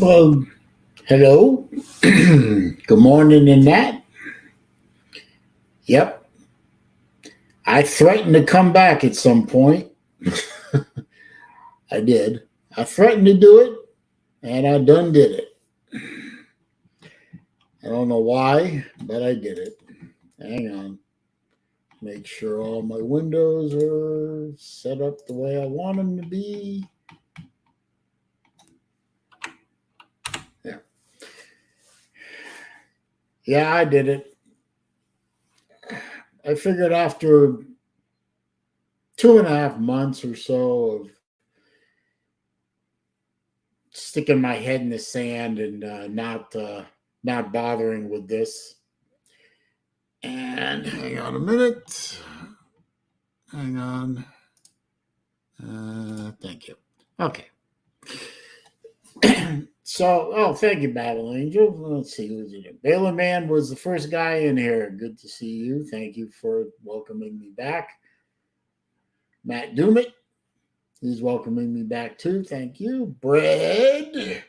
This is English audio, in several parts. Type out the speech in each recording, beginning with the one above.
Well, hello. Good morning, and that. Yep. I threatened to come back at some point. I did. I threatened to do it, and I done did it. I don't know why, but I did it. Hang on. Make sure all my windows are set up the way I want them to be. Yeah. Yeah, I did it. I figured after 2.5 months or so of sticking my head in the sand and not bothering with this. And hang on a minute. Hang on. Thank you. Okay. So, thank you, Battle Angel. Let's see who's in it. Baylor Man was the first guy in here. Good to see you. Thank you for welcoming me back. Matt Doomit, he's welcoming me back too. Thank you. Bread,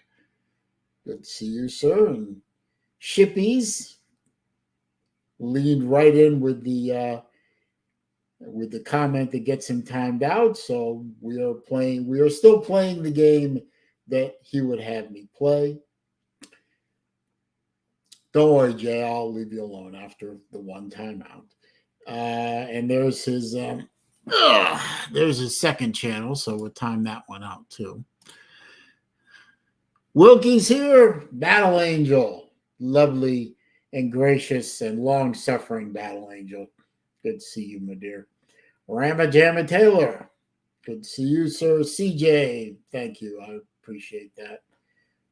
good to see you, sir. And Shippies leaned right in with the comment that gets him timed out. So we are still playing the game that he would have me play. Don't worry, Jay, I'll leave you alone after the one timeout. And there's his second channel, so we'll time that one out too. Wilkie's here, Battle Angel, lovely and gracious and long-suffering Battle Angel. Good to see you, my dear. Rama Jamma Taylor, good to see you, sir. CJ, thank you. I appreciate that.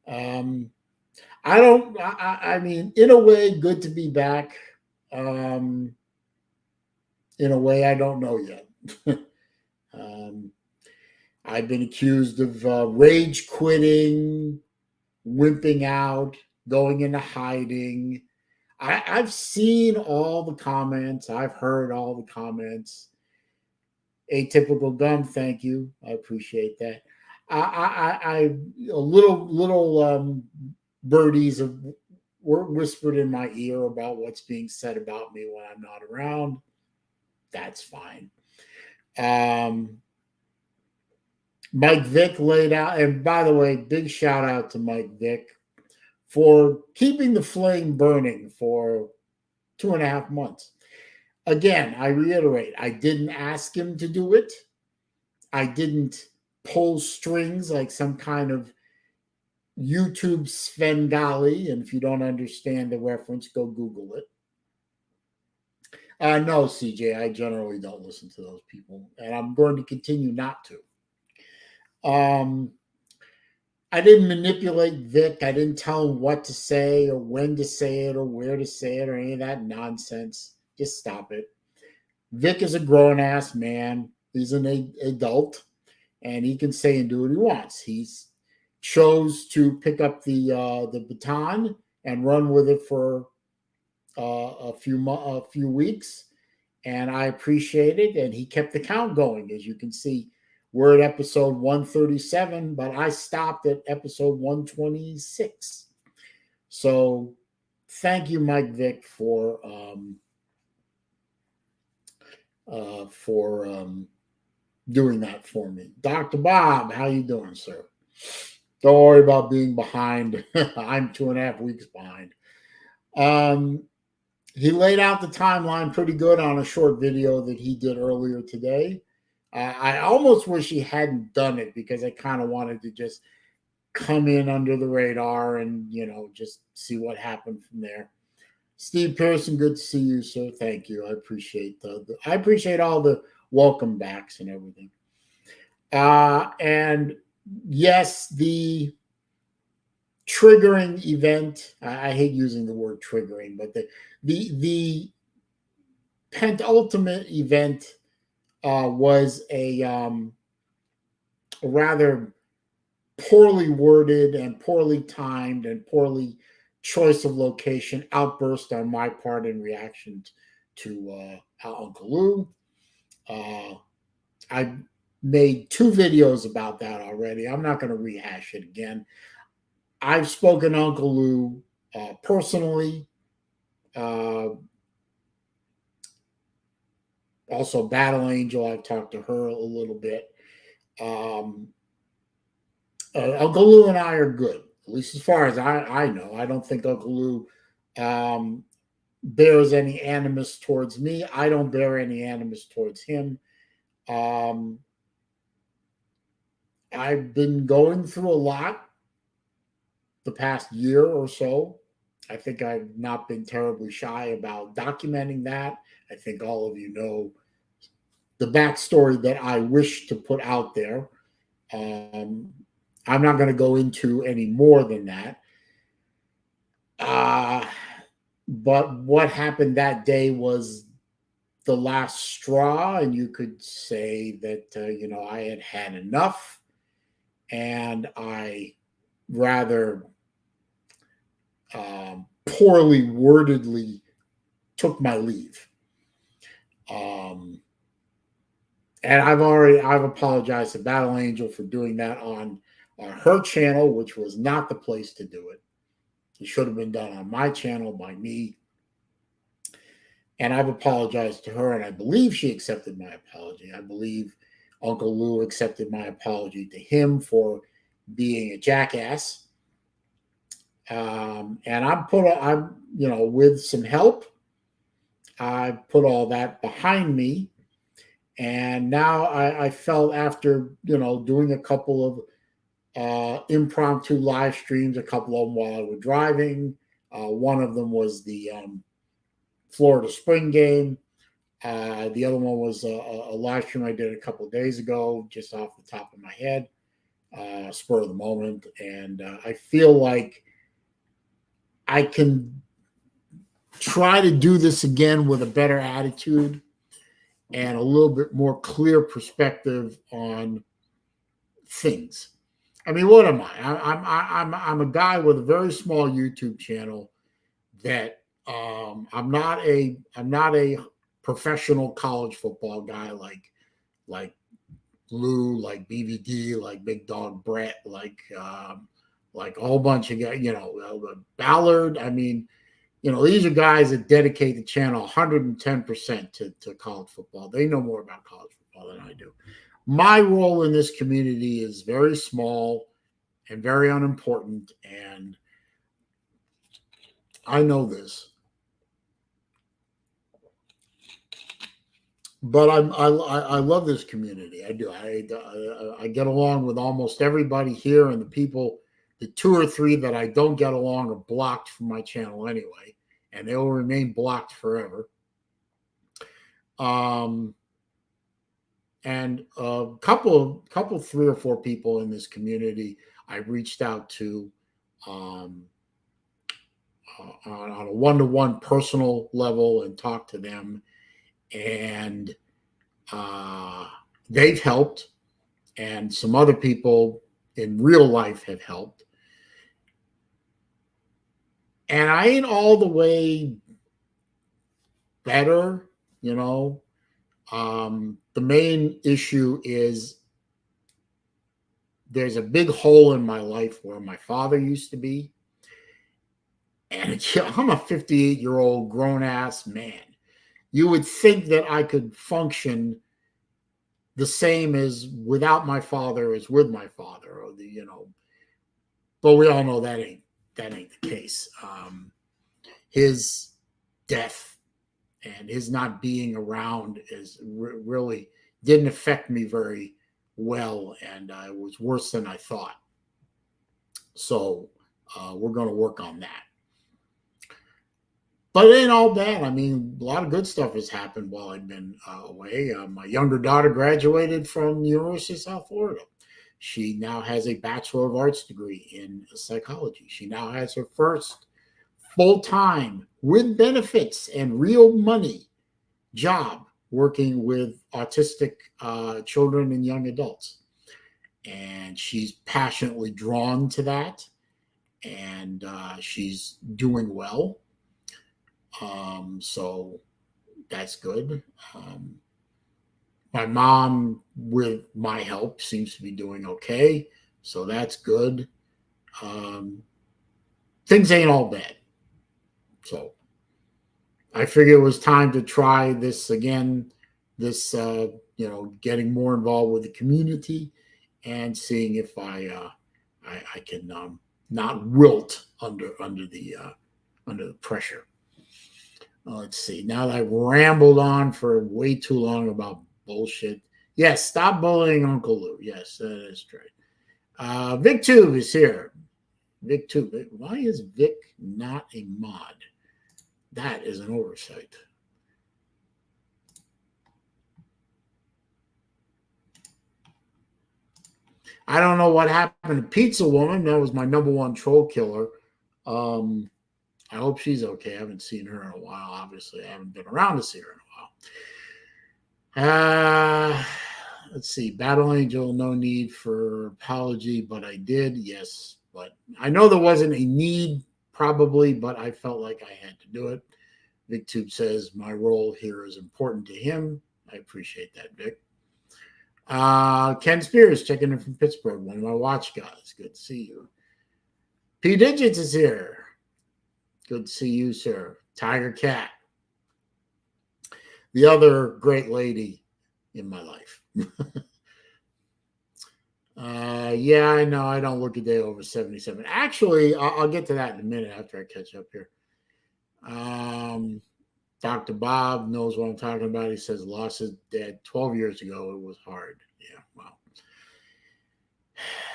I mean, in a way, good to be back. In a way, I don't know yet. I've been accused of rage quitting, wimping out, going into hiding. I've seen all the comments. I've heard all the comments. Atypical Gum, thank you. I appreciate that. I little birdies were whispered in my ear about what's being said about me when I'm not around. That's fine. Mike Vick laid out, and by the way, big shout out to Mike Vick for keeping the flame burning for 2.5 months. Again, I reiterate, I didn't ask him to do it. I didn't pull strings like some kind of YouTube Svengali. And if you don't understand the reference, go Google it. No, CJ, I generally don't listen to those people, and I'm going to continue not to. I didn't manipulate Vic. I didn't tell him what to say or when to say it or where to say it or any of that nonsense. Just stop it. Vic is a grown-ass man. He's an adult, and he can say and do what he wants. He's chose to pick up the baton and run with it for a few weeks, and I appreciate it. And he kept the count going, as you can see. We're at episode 137, but I stopped at episode 126. So thank you, Mike Vick, for doing that for me. Dr. Bob, how you doing, sir? Don't worry about being behind. I'm 2.5 weeks behind. He laid out the timeline pretty good on a short video that he did earlier today. I almost wish he hadn't done it because I kind of wanted to just come in under the radar and, just see what happened from there. Steve Pearson, good to see you, sir. Thank you. I appreciate I appreciate all the welcome backs and everything. And yes, the triggering event, I hate using the word triggering, but the penultimate event was a rather poorly worded and poorly timed and poorly choice of location outburst on my part in reaction to Uncle Lou. I made 2 videos about that already. I'm not going to rehash it again. I've spoken to Uncle Lou personally. Uh, Also, Battle Angel, I've talked to her a little bit. Um, Uncle Lou and I are good, at least as far as I know. I don't think Uncle Lou um, bears any animus towards me. I don't bear any animus towards him. Um, I've been going through a lot the past year or so. I think I've not been terribly shy about documenting that. I think all of you know the backstory that I wish to put out there. Um, I'm not going to go into any more than that. Uh, but what happened that day was the last straw, and you could say that, I had had enough, and I rather poorly wordedly took my leave. And I've apologized to Battle Angel for doing that on her channel, which was not the place to do it. It should have been done on my channel by me. And I've apologized to her, and I believe she accepted my apology. I believe Uncle Lou accepted my apology to him for being a jackass. And I'm with some help, I put all that behind me. And now I felt, after, doing a couple of impromptu live streams, a couple of them while I was driving. One of them was the Florida spring game. The other one was a live stream I did a couple of days ago, just off the top of my head, spur of the moment. And I feel like I can try to do this again with a better attitude and a little bit more clear perspective on things. I mean, what am I? I'm a guy with a very small YouTube channel that I'm not a professional college football guy like Lou, like BVD, like Big Dog Brett, like a whole bunch of guys, Ballard. I mean, these are guys that dedicate the channel 110% to college football. They know more about college football than I do. My role in this community is very small and very unimportant, and I know this. But I love this community. I do. I get along with almost everybody here, and the two or three that I don't get along are blocked from my channel anyway, and they will remain blocked forever. And a couple, three or four people in this community I reached out to on a one-to-one personal level and talked to them, and they've helped, and some other people in real life have helped. And I ain't all the way better, the main issue is there's a big hole in my life where my father used to be. And I'm a 58-year-old grown-ass man. You would think that I could function the same as without my father as with my father, or but we all know that ain't the case. His death and his not being around really didn't affect me very well, and it was worse than I thought. So we're going to work on that. But it ain't all bad. I mean, a lot of good stuff has happened while I've been away. My younger daughter graduated from the University of South Florida. She now has a Bachelor of Arts degree in psychology. She now has her first full-time, with benefits and real money, job working with autistic children and young adults. And she's passionately drawn to that, and she's doing well. So that's good. My mom, with my help, seems to be doing okay. So that's good. things ain't all bad. So I figured it was time to try this again. This, getting more involved with the community and seeing if I can not wilt under the pressure. Let's see. Now that I've rambled on for way too long about bullshit. Yes, stop bullying Uncle Lou. Yes, that is true. VikTube is here. VikTube. Why is Vic not a mod? That is an oversight. I don't know what happened to Pizza Woman. That was my number one troll killer. I hope she's okay. I haven't seen her in a while. Obviously, I haven't been around to see her in a while. Let's see. Battle Angel, no need for apology, but I did. Yes, but I know there wasn't a need, probably, but I felt like I had to do it. VikTube says my role here is important to him. I appreciate that, Vic. Ken Spears checking in from Pittsburgh, one of my watch guys. Good to see you. P Digits is here. Good to see you, sir. Tiger Cat. The other great lady in my life. Yeah, I know. I don't look a day over 77. Actually, I'll get to that in a minute after I catch up here. Dr. Bob knows what I'm talking about. He says lost his dad 12 years ago. It was hard. Yeah, well,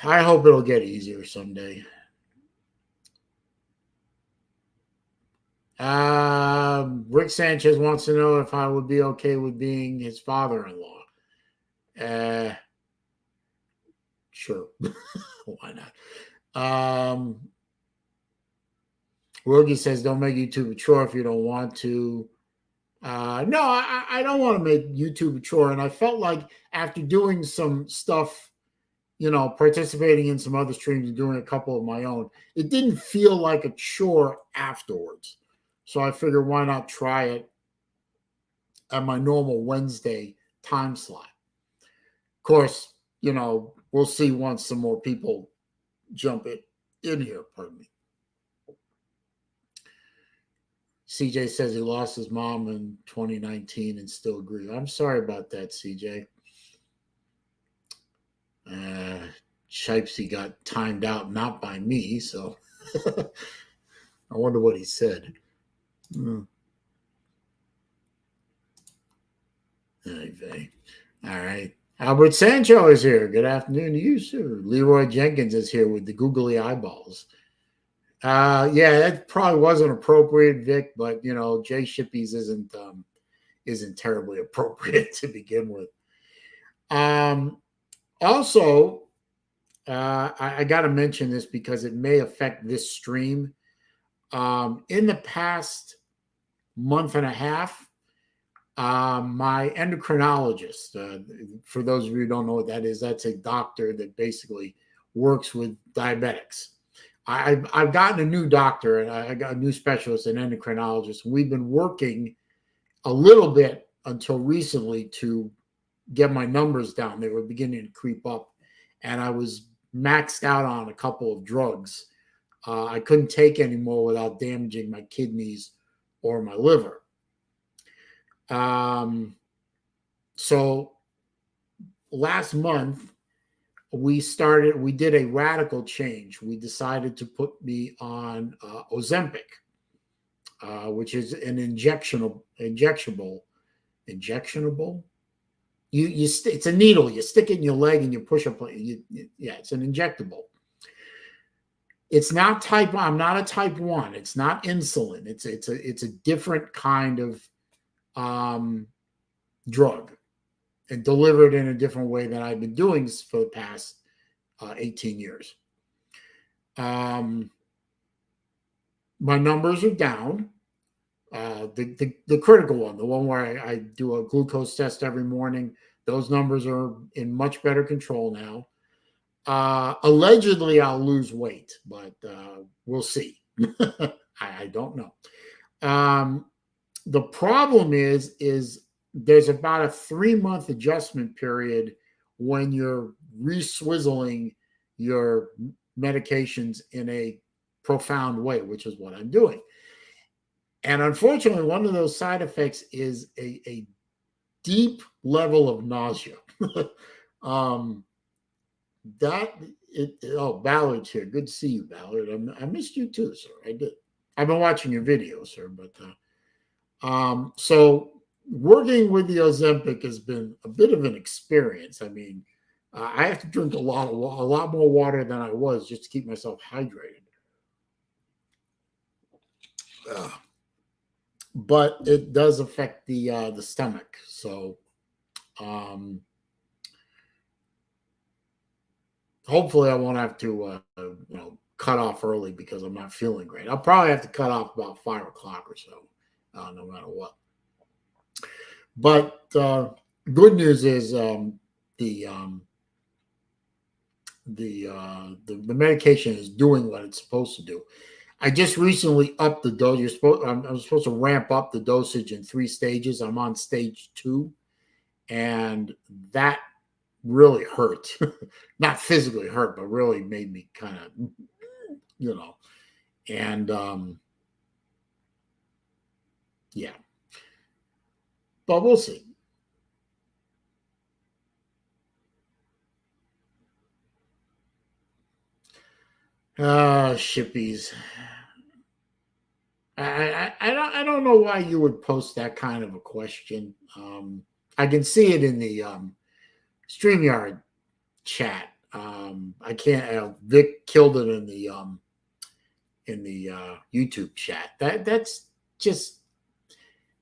I hope it'll get easier someday. Rick Sanchez wants to know if I would be okay with being his father-in-law. Sure. Why not? Rogie says, don't make YouTube a chore if you don't want to. No, I don't want to make YouTube a chore. And I felt like after doing some stuff, participating in some other streams and doing a couple of my own, it didn't feel like a chore afterwards. So I figured, why not try it at my normal Wednesday time slot? Of course, we'll see once some more people jump in here. Pardon me. CJ says he lost his mom in 2019 and still grieves. I'm sorry about that, CJ. Shipesy got timed out, not by me, so I wonder what he said. Okay. All right. Albert Sancho is here. Good afternoon to you, sir. Leroy Jenkins is here with the googly eyeballs. Yeah, that probably wasn't appropriate, Vic, but Jay Shippies isn't terribly appropriate to begin with. Also, I got to mention this because it may affect this stream. In the past month and a half, my endocrinologist, for those of you who don't know what that is, that's a doctor that basically works with diabetics. I've gotten a new doctor, and I got a new specialist, an endocrinologist. We've been working a little bit until recently to get my numbers down. They were beginning to creep up, and I was maxed out on a couple of drugs. I couldn't take any more without damaging my kidneys or my liver. So last month, we did a radical change. We decided to put me on Ozempic, which is an injectionable. It's a needle. You stick it in your leg and you push up. It's an injectable. It's not type 1. I'm not a type 1. It's not insulin. It's a different kind of drug, and delivered in a different way than I've been doing for the past 18 years. My numbers are down. The critical one, the one where I do a glucose test every morning, those numbers are in much better control now. Allegedly, I'll lose weight, but we'll see. I don't know. The problem is there's about a 3-month adjustment period when you're re-swizzling your medications in a profound way, which is what I'm doing. And unfortunately, one of those side effects is a deep level of nausea. Ballard's here. Good to see you, Ballard. I missed you too, sir. I did. I've been watching your videos, sir. But so working with the Ozempic has been a bit of an experience. I mean, I have to drink a lot more water than I was just to keep myself hydrated. But it does affect the stomach. So hopefully I won't have to cut off early because I'm not feeling great. I'll probably have to cut off about 5 o'clock or so, no matter what. But good news is the medication is doing what it's supposed to do. I just recently upped the dose. I'm supposed to ramp up the dosage in 3 stages. I'm on stage 2, and that really hurt. Not physically hurt, but really made me kind of, and yeah. But we'll see. Shippies. I don't know why you would post that kind of a question. I can see it in the StreamYard chat. I can't. Vic killed it in the YouTube chat.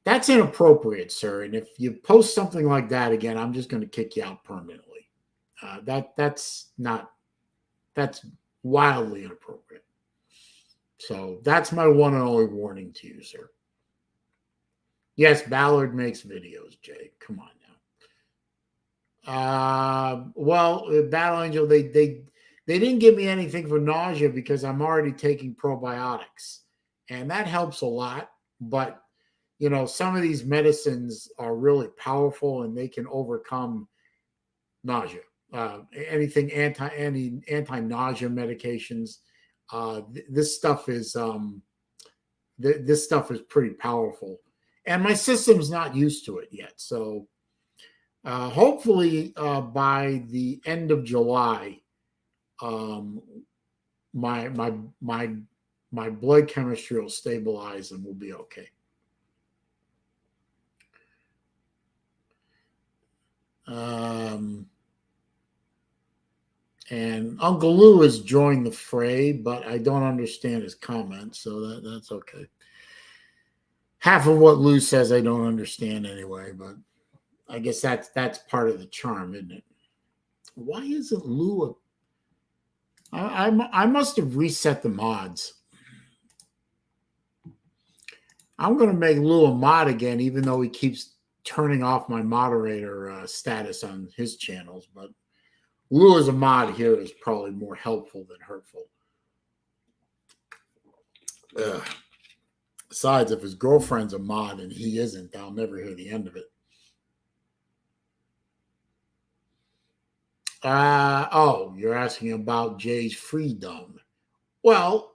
That's inappropriate, sir. And if you post something like that again, I'm just going to kick you out permanently. That's wildly inappropriate. So that's my one and only warning to you, sir. Yes, Ballard makes videos, Jay. Come on now. Well, Battle Angel, they didn't give me anything for nausea because I'm already taking probiotics, and that helps a lot. But some of these medicines are really powerful, and they can overcome nausea. Anything anti-nausea medications. This stuff is pretty powerful, and my system's not used to it yet. So hopefully by the end of July, my blood chemistry will stabilize and we'll be okay. And Uncle Lou has joined the fray, but I don't understand his comments, so that's okay. Half of what Lou says I don't understand anyway, but I guess that's part of the charm, isn't it? Why isn't Lou I must have reset the mods. I'm going to make Lou a mod again, even though he keeps turning off my moderator status on his channels, but Lou as a mod here is probably more helpful than hurtful. Besides, if his girlfriend's a mod and he isn't, I'll never hear the end of it. You're asking about Jay's freedom. Well,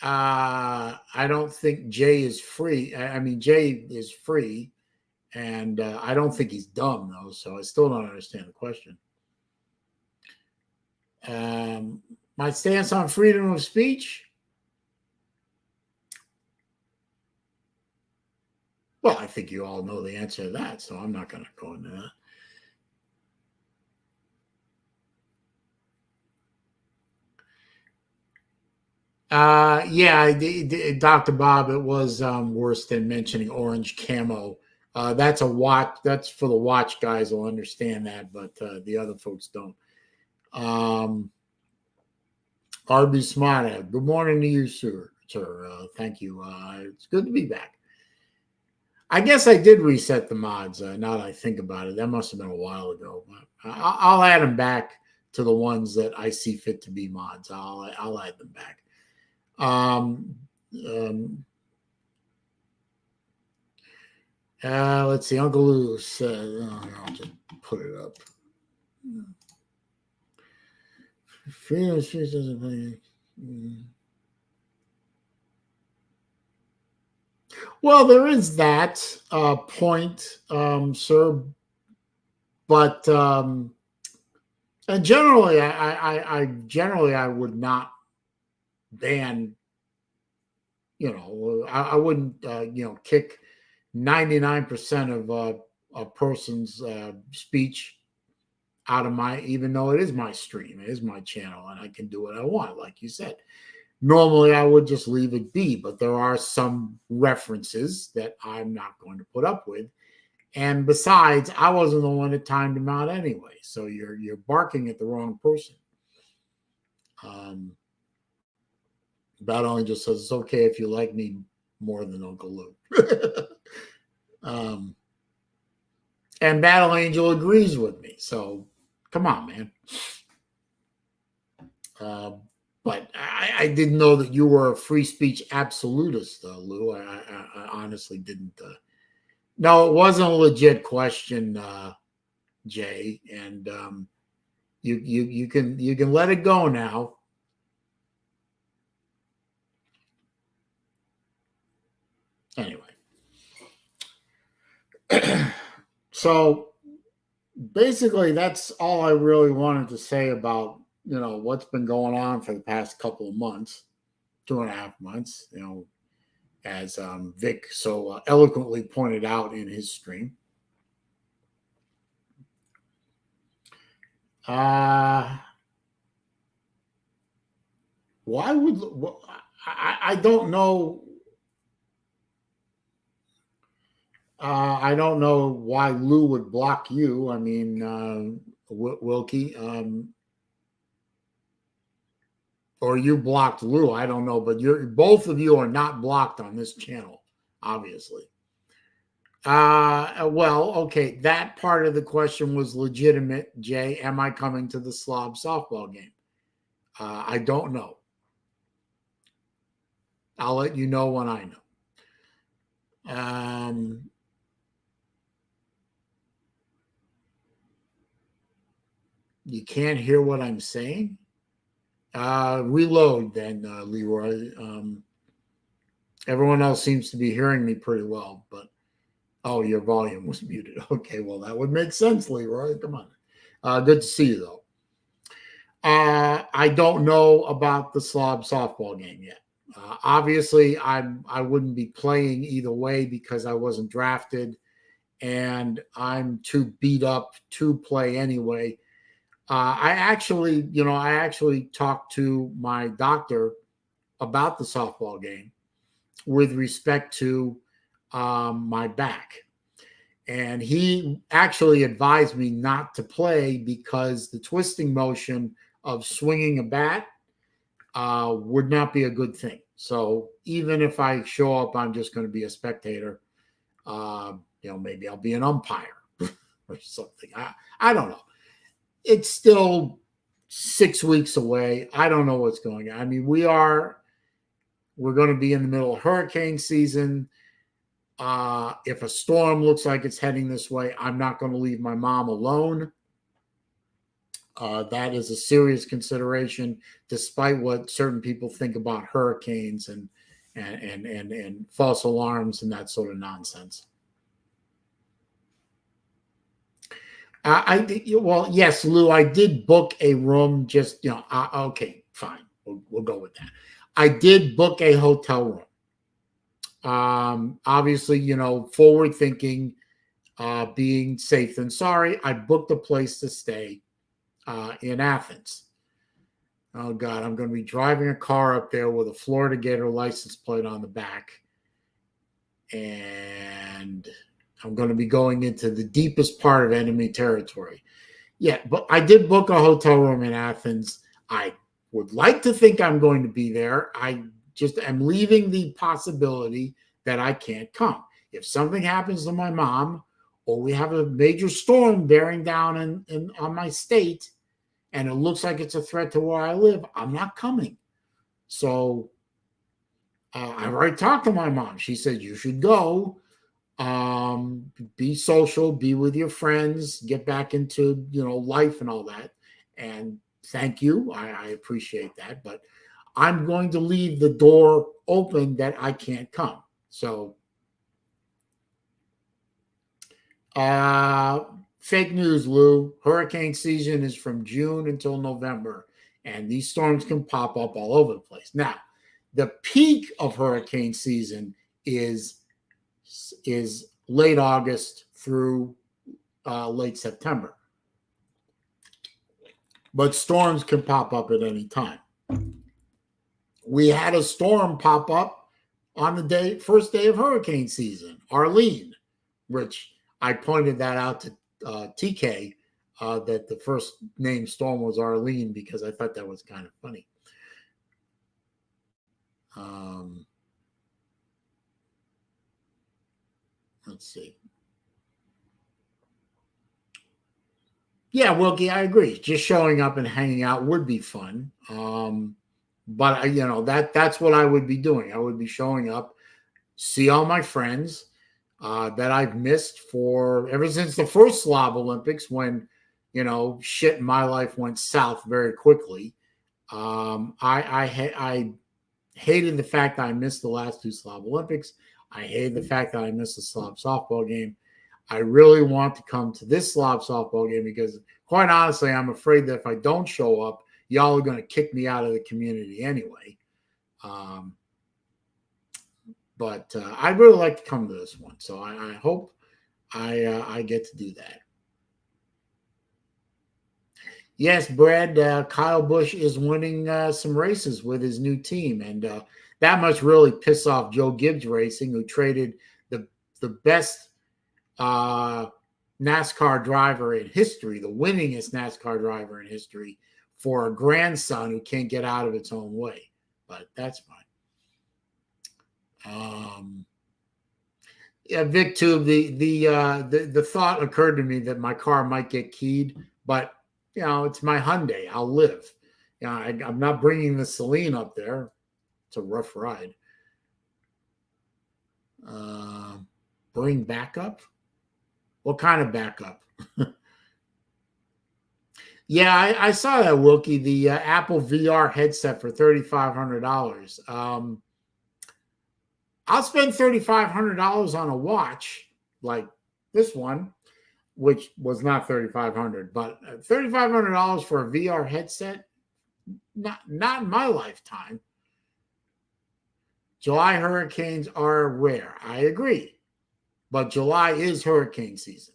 I don't think Jay is free. I mean, Jay is free, and I don't think he's dumb, though, so I still don't understand the question. My stance on freedom of speech? Well, I think you all know the answer to that, so I'm not going to go into that. Dr. Bob, it was worse than mentioning orange camo. That's a watch. That's for the watch guys will understand that, but the other folks don't. RB Smart, good morning to you, sir. Thank you. It's good to be back. I guess I did reset the mods. Now that I think about it, that must have been a while ago. I'll add them back to the ones that I see fit to be mods. I'll add them back. Let's see. Uncle Lou said, I'll just put it up. Freedom of speech doesn't play. Well, there is that point, sir, but and generally, I would not ban. I wouldn't kick 99% of a person's speech out of my, even though it is my stream, it is my channel, and I can do what I want, like you said. Normally, I would just leave it be, but there are some references that I'm not going to put up with. And besides, I wasn't the one that timed him out anyway, so you're barking at the wrong person. Battle only just says it's okay if you like me more than Uncle Lou. And Battle Angel agrees with me. So come on, man. But I didn't know that you were a free speech absolutist, Lou. I honestly didn't. No, it wasn't a legit question, Jay. And you can let it go now. Anyway. So basically, that's all I really wanted to say about what's been going on for the past couple of months, 2.5 months. As Vic so eloquently pointed out in his stream. Why would I don't know. I don't know why Lou would block you. I mean, Wilkie, or you blocked Lou. I don't know, but both of you are not blocked on this channel, obviously. Well, okay, that part of the question was legitimate, Jay. Am I coming to the Slob softball game? I don't know. I'll let you know when I know. You can't hear what I'm saying? Reload then, Leroy. Everyone else seems to be hearing me pretty well, but your volume was muted. Okay, well, that would make sense, Leroy. Come on. Good to see you, though. I don't know about the Slob softball game yet. Obviously, I wouldn't be playing either way because I wasn't drafted, and I'm too beat up to play anyway. I actually talked to my doctor about the softball game with respect to my back. And he actually advised me not to play because the twisting motion of swinging a bat would not be a good thing. So even if I show up, I'm just going to be a spectator. Maybe I'll be an umpire or something. I don't know. It's still 6 weeks away. I don't know what's going on. I mean, we're going to be in the middle of hurricane season. If a storm looks like it's heading this way, I'm not going to leave my mom alone. That is a serious consideration, despite what certain people think about hurricanes and false alarms and that sort of nonsense. Well, yes, Lou, I did book a room. Just okay, fine, we'll go with that. I did book a hotel room. Obviously, forward thinking, being safe than sorry. I booked a place to stay in Athens. Oh God, I'm going to be driving a car up there with a Florida Gator license plate on the back, and I'm going to be going into the deepest part of enemy territory. Yeah, but I did book a hotel room in Athens. I would like to think I'm going to be there. I just am leaving the possibility that I can't come. If something happens to my mom, or we have a major storm bearing down on my state, and it looks like it's a threat to where I live, I'm not coming. So I've already talked to my mom. She said, you should go. Be social, be with your friends, get back into life and all that. And thank you, I appreciate that, but I'm going to leave the door open that I can't come. So Fake news, Lou. Hurricane season is from June until November, and these storms can pop up all over the place. Now, the peak of hurricane season is late August through late September, but storms can pop up at any time. We had a storm pop up on the first day of hurricane season, Arlene, which I pointed that out to TK, that the first name storm was Arlene, because I thought that was kind of funny. Let's see. Yeah, Wilkie, I agree. Just showing up and hanging out would be fun. But that's what I would be doing. I would be showing up, see all my friends that I've missed for ever since the first Slob Olympics, when shit in my life went south very quickly. I hated the fact that I missed the last two Slob Olympics. I hated the fact that I missed the Slob softball game. I really want to come to this Slob softball game because, quite honestly, I'm afraid that if I don't show up, y'all are going to kick me out of the community anyway. But I'd really like to come to this one. So I hope I get to do that. Yes, Brad, Kyle Busch is winning some races with his new team. And that must really piss off Joe Gibbs Racing, who traded the best NASCAR driver in history, the winningest NASCAR driver in history, for a grandson who can't get out of its own way. But that's fine. Yeah, VikTube, the thought occurred to me that my car might get keyed, but it's my Hyundai. I'll live. I'm not bringing the Saleen up there. It's a rough ride. Bring backup? What kind of backup? Yeah, I saw that, Wilkie. The Apple VR headset for $3,500. I'll spend $3,500 on a watch like this one, which was not $3,500, but $3,500 for a VR headset, not in my lifetime. July hurricanes are rare. I agree, but July is hurricane season,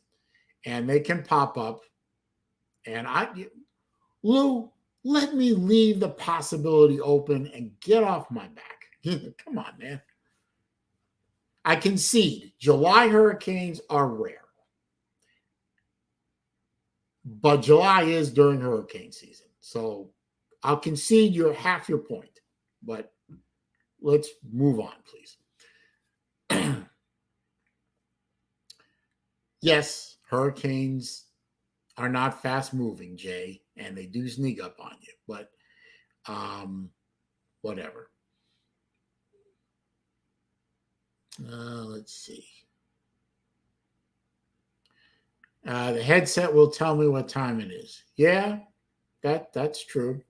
and they can pop up. And Lou, let me leave the possibility open and get off my back. Come on, man. I concede July hurricanes are rare, but July is during hurricane season. So I'll concede half your point, but let's move on, please. Yes, hurricanes are not fast moving, Jay, and they do sneak up on you, but whatever. Let's see. The headset will tell me what time it is. Yeah, that's true.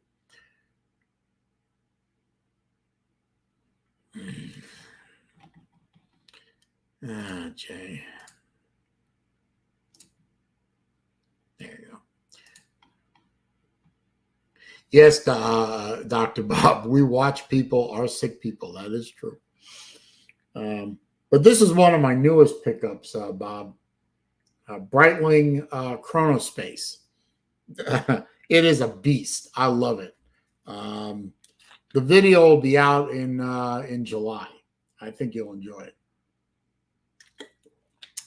Jay. There you go. Yes, Dr. Bob, we watch people are sick people. That is true. But this is one of my newest pickups, Bob. Breitling Chronospace. It is a beast. I love it. The video will be out in July. I think you'll enjoy it.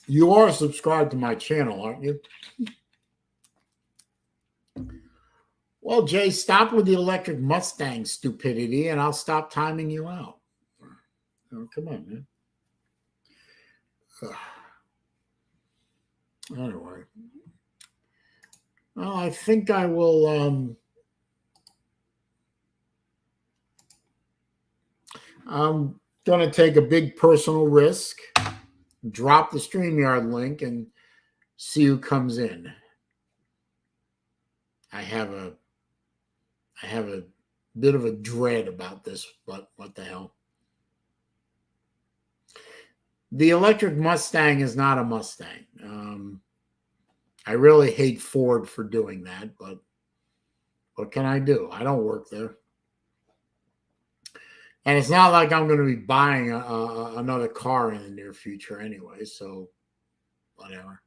You are subscribed to my channel, aren't you? Well, Jay, stop with the electric Mustang stupidity, and I'll stop timing you out. Oh, come on, man. Anyway. Well, I think I will I'm going to take a big personal risk, drop the StreamYard link, and see who comes in. I have a bit of a dread about this, but what the hell? The electric Mustang is not a Mustang. I really hate Ford for doing that, but what can I do? I don't work there. And it's not like I'm going to be buying another car in the near future anyway, so whatever.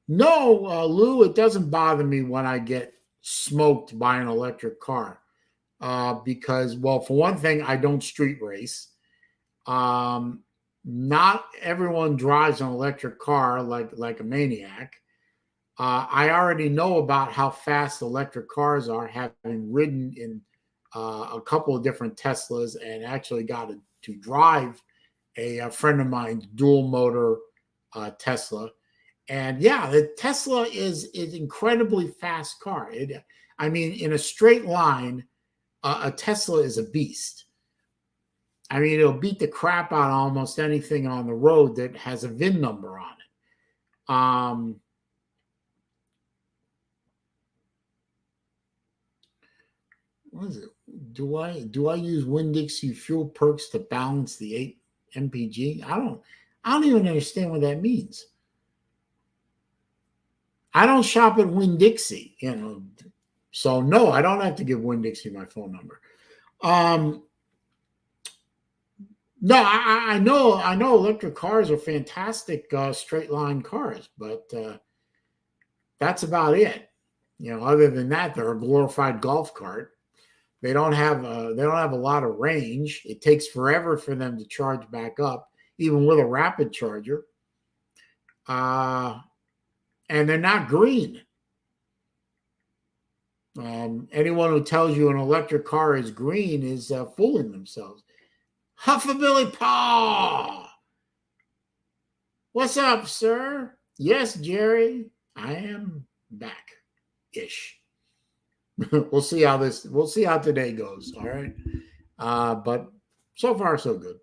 No, Lou, it doesn't bother me when I get smoked by an electric car because, well, for one thing, I don't street race. Not everyone drives an electric car like a maniac. I already know about how fast electric cars are, having ridden in a couple of different Teslas and actually got to drive a friend of mine's dual motor Tesla. And yeah, the Tesla is incredibly fast car. I mean, in a straight line, a Tesla is a beast. I mean, it'll beat the crap out of almost anything on the road that has a VIN number on it. What is it? Do I use Winn-Dixie fuel perks to balance the 8 MPG? I don't even understand what that means. I don't shop at Winn-Dixie, so no, I don't have to give Winn-Dixie my phone number. No, I know electric cars are fantastic straight line cars, but that's about it. Other than that, they're a glorified golf cart. They don't have a lot of range. It takes forever for them to charge back up, even with a rapid charger. And they're not green. Anyone who tells you an electric car is green is fooling themselves. Huffabilly Paw! What's up, sir? Yes, Jerry, I am back-ish. We'll see how today goes. All right. But so far, so good.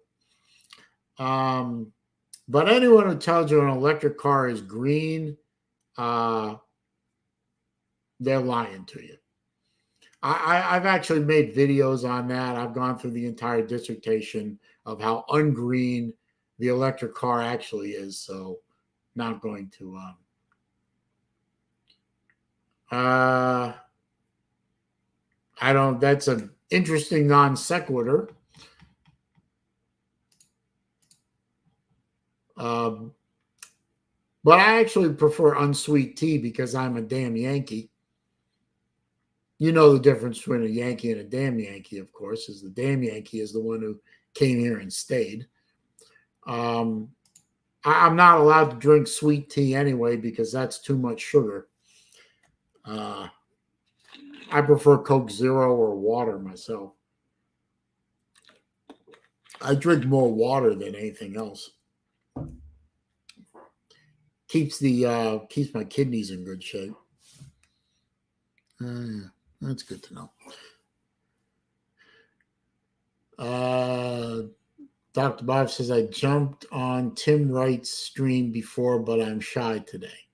But anyone who tells you an electric car is green, they're lying to you. I've actually made videos on that. I've gone through the entire dissertation of how ungreen the electric car actually is. So not going to that's an interesting non sequitur. But I actually prefer unsweet tea because I'm a damn Yankee. You know the difference between a Yankee and a damn Yankee, of course, is the damn Yankee is the one who came here and stayed. I'm not allowed to drink sweet tea anyway because that's too much sugar. I prefer Coke Zero or water myself. I drink more water than anything else. Keeps my kidneys in good shape. Yeah, that's good to know. Dr. Bob says, I jumped on Tim Wright's stream before, but I'm shy today.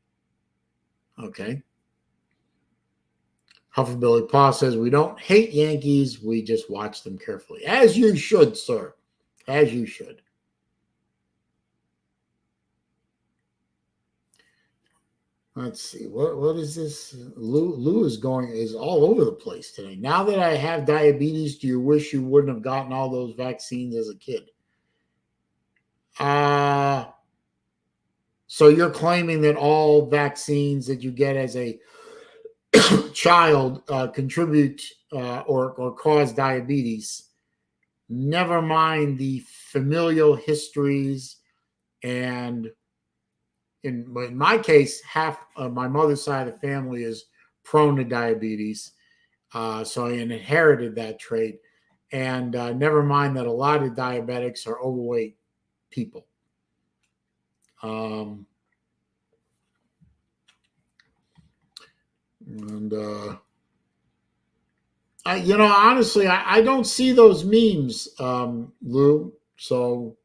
Okay. Huffabilly Paw says, we don't hate Yankees. We just watch them carefully. As you should, sir. As you should. Let's see. What is this? Lou is all over the place today. Now that I have diabetes, do you wish you wouldn't have gotten all those vaccines as a kid? So you're claiming that all vaccines that you get as a child contribute or cause diabetes, never mind the familial histories. And in my case, half of my mother's side of the family is prone to diabetes. So I inherited that trait. And never mind that a lot of diabetics are overweight people. Honestly, I don't see those memes, Lou. So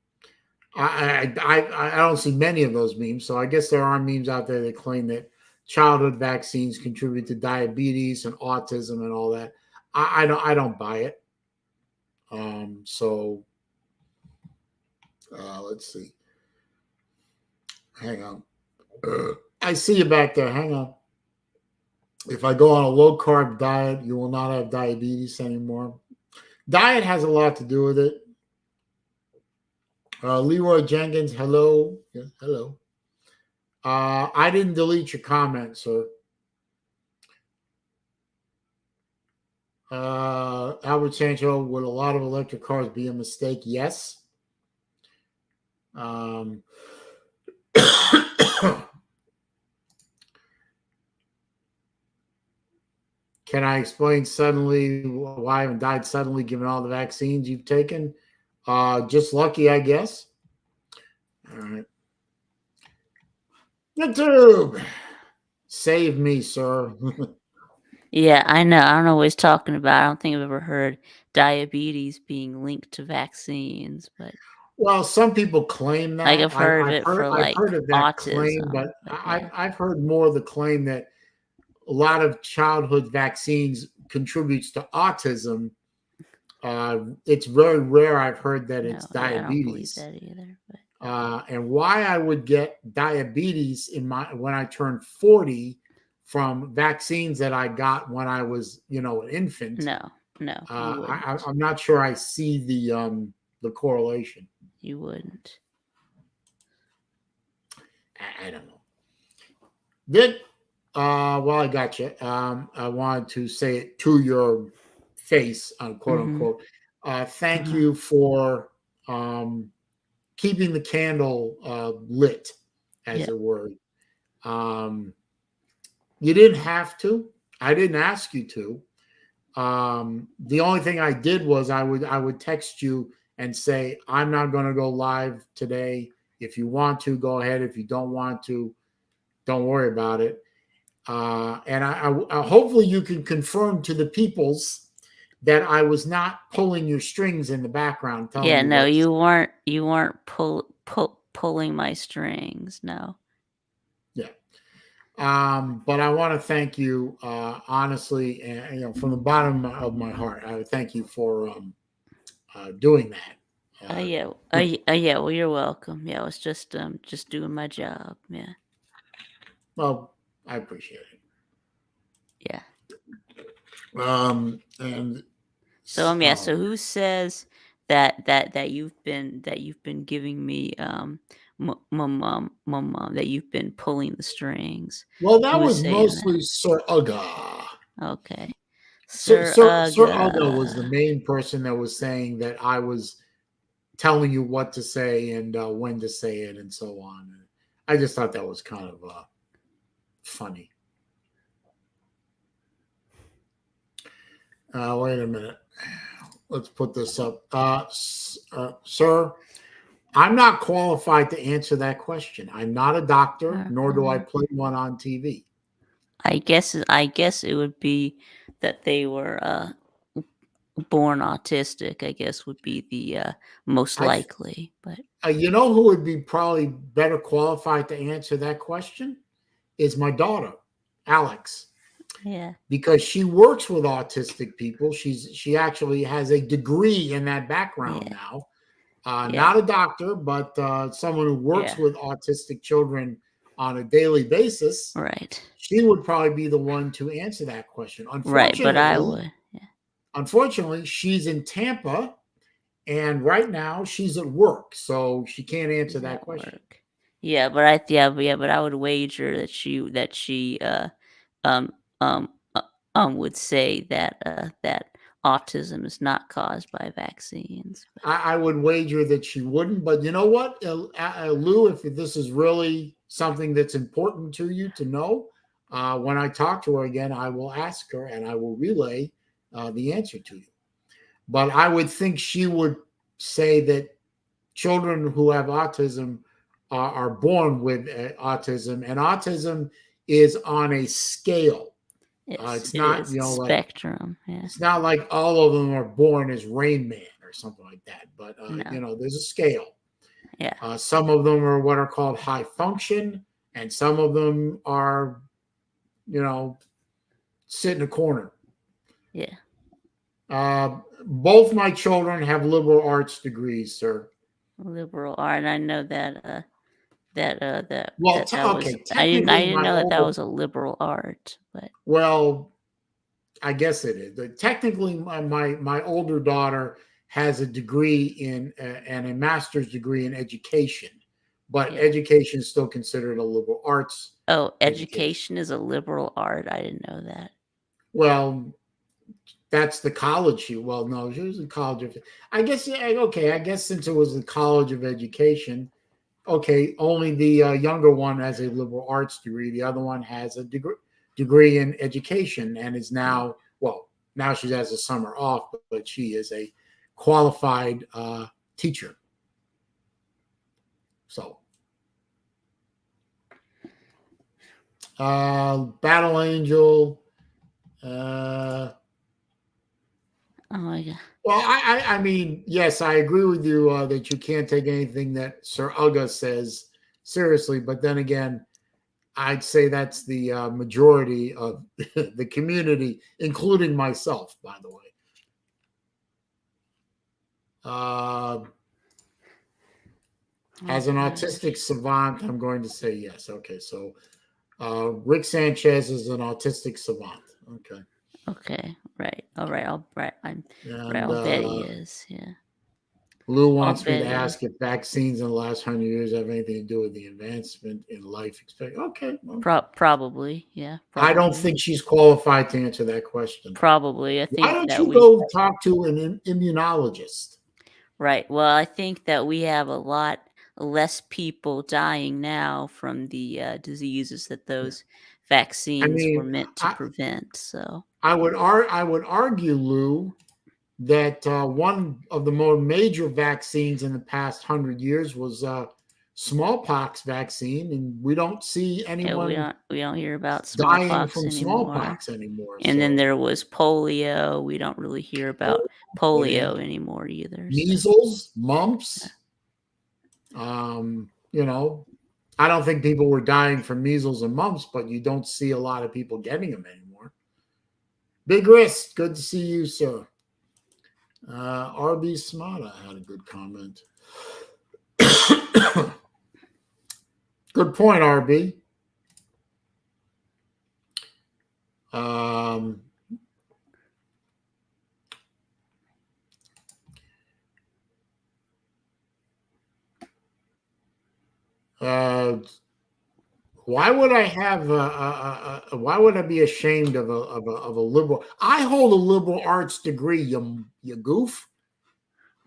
I don't see many of those memes. So I guess there are memes out there that claim that childhood vaccines contribute to diabetes and autism and all that. I don't buy it. So let's see. Hang on. I see you back there. Hang on. If I go on a low carb diet, you will not have diabetes anymore. Diet has a lot to do with it. Leroy Jenkins, hello. Yeah, hello. I didn't delete your comment, sir. Albert Sancho, would a lot of electric cars be a mistake? Yes. Can I explain suddenly why I haven't died suddenly given all the vaccines you've taken? Just lucky, I guess. All right. YouTube, save me, sir. Yeah, I know. I don't know what he's talking about. I don't think I've ever heard diabetes being linked to vaccines, but Well, some people claim like that. I've heard of it for I've heard like of that claim, autism. but But yeah, I've heard more of the claim that a lot of childhood vaccines contributes to autism. It's very rare I've heard that no, it's yeah, I don't believe diabetes. that either. But And why I would get diabetes when I turned 40 from vaccines that I got when I was, an infant. no, you wouldn't. I'm not sure I see the correlation. You wouldn't. I don't know. Vic, well, I got you. I wanted to say it to your face, quote unquote. Thank you for keeping the candle lit, as it were. You didn't have to. I didn't ask you to. The only thing I did was I would text you and say, I'm not going to go live today. If you want to, go ahead. If you don't want to, don't worry about it. And I hopefully you can confirm to the peoples that I was not pulling your strings in the background, telling Yeah, you no, what. you weren't. You weren't pulling my strings. No. Yeah. But I want to thank you, honestly, and from the bottom of my heart, I would thank you for doing that. Yeah. Yeah. Well, you're welcome. Yeah, I was just doing my job. Yeah. Well, I appreciate it. Yeah. And So yeah. So who says that you've been giving me mom that you've been pulling the strings? well, that Who is was saying mostly that? Sir Uga. Okay. Sir Sir Uga was the Uga. main person that was saying that I was telling you what to say and when to say it and so on. And I just thought that was kind of funny. Wait a minute. Let's put this up. Sir, I'm not qualified to answer that question. I'm not a doctor, nor do I play one on TV. I guess it would be that they were born autistic. I guess would be the most I, likely. But you know who would be probably better qualified to answer that question is my daughter, Alex, yeah, because she works with autistic people. She actually has a degree in that background yeah, now. yeah, Not a doctor, but someone who works yeah. with autistic children on a daily basis. Right, She would probably be the one to answer that question. right. But I would. Yeah, Unfortunately, she's in Tampa, and right now she's at work, so she can't answer she's that at question. work. Yeah, but I would wager that she um um would say that autism is not caused by vaccines. But I would wager that she wouldn't, but you know what, Lou, if this is really something that's important to you to know, when I talk to her again, I will ask her and I will relay the answer to you. But I would think she would say that children who have autism are born with autism, and autism is on a scale. yes, It's it not, is. It's like spectrum. Yeah. it's not like all of them are born as Rain Man or something like that. But No. there's a scale. Yeah. Some of them are what are called high function, and some of them are, sit in a corner. Yeah. Both my children have liberal arts degrees, sir. Liberal art. And I know that Well, that was okay, I technically, didn't know that that was a liberal art, but well, I guess it is. Technically, my older daughter has a degree in and a master's degree in education, but yeah. education is still considered a liberal arts Oh, education. education is a liberal art. I didn't know that. Well, that's the college. Well, no, she was in college of. I guess okay. I guess since it was the college of education, okay, only the younger one has a liberal arts degree. The other one has a degree in education and is now, well, now she has a summer off, but she is a qualified teacher. So, Battle Angel. Oh my god. Well, I mean, yes, I agree with you that you can't take anything that Sir Uga says seriously. But then again, I'd say that's the majority of the community, including myself, by the way. As an autistic savant, I'm going to say yes. Okay, so Rick Sanchez is an autistic savant. Okay. Okay. Right. All right. And I'll bet he is. Yeah. Lou I'll wants me bet to he is. ask if vaccines in the last 100 years have anything to do with the advancement in life expectancy. Okay. Well, Probably. Yeah. I don't Probably. think she's qualified to answer that question. Probably. I Why think don't that you we. go talk to an immunologist? Right. Well, I think that we have a lot less people dying now from the diseases that those I vaccines were mean, meant to prevent. So. I would argue, Lou, that one of the more major vaccines in the past 100 years was smallpox vaccine, and we don't see Yeah, anyone we don't hear about dying smallpox from anymore. smallpox anymore. And then So there was polio. We don't really hear about polio anymore either. So. measles, mumps. You know, I don't think people were dying from measles and mumps, but you don't see a lot of people getting them anymore. Big Wrist, good to see you, sir. RB Smata had a good comment. Good point, RB. Why would I have? Why would I be ashamed of a liberal? I hold a liberal arts degree. You goof.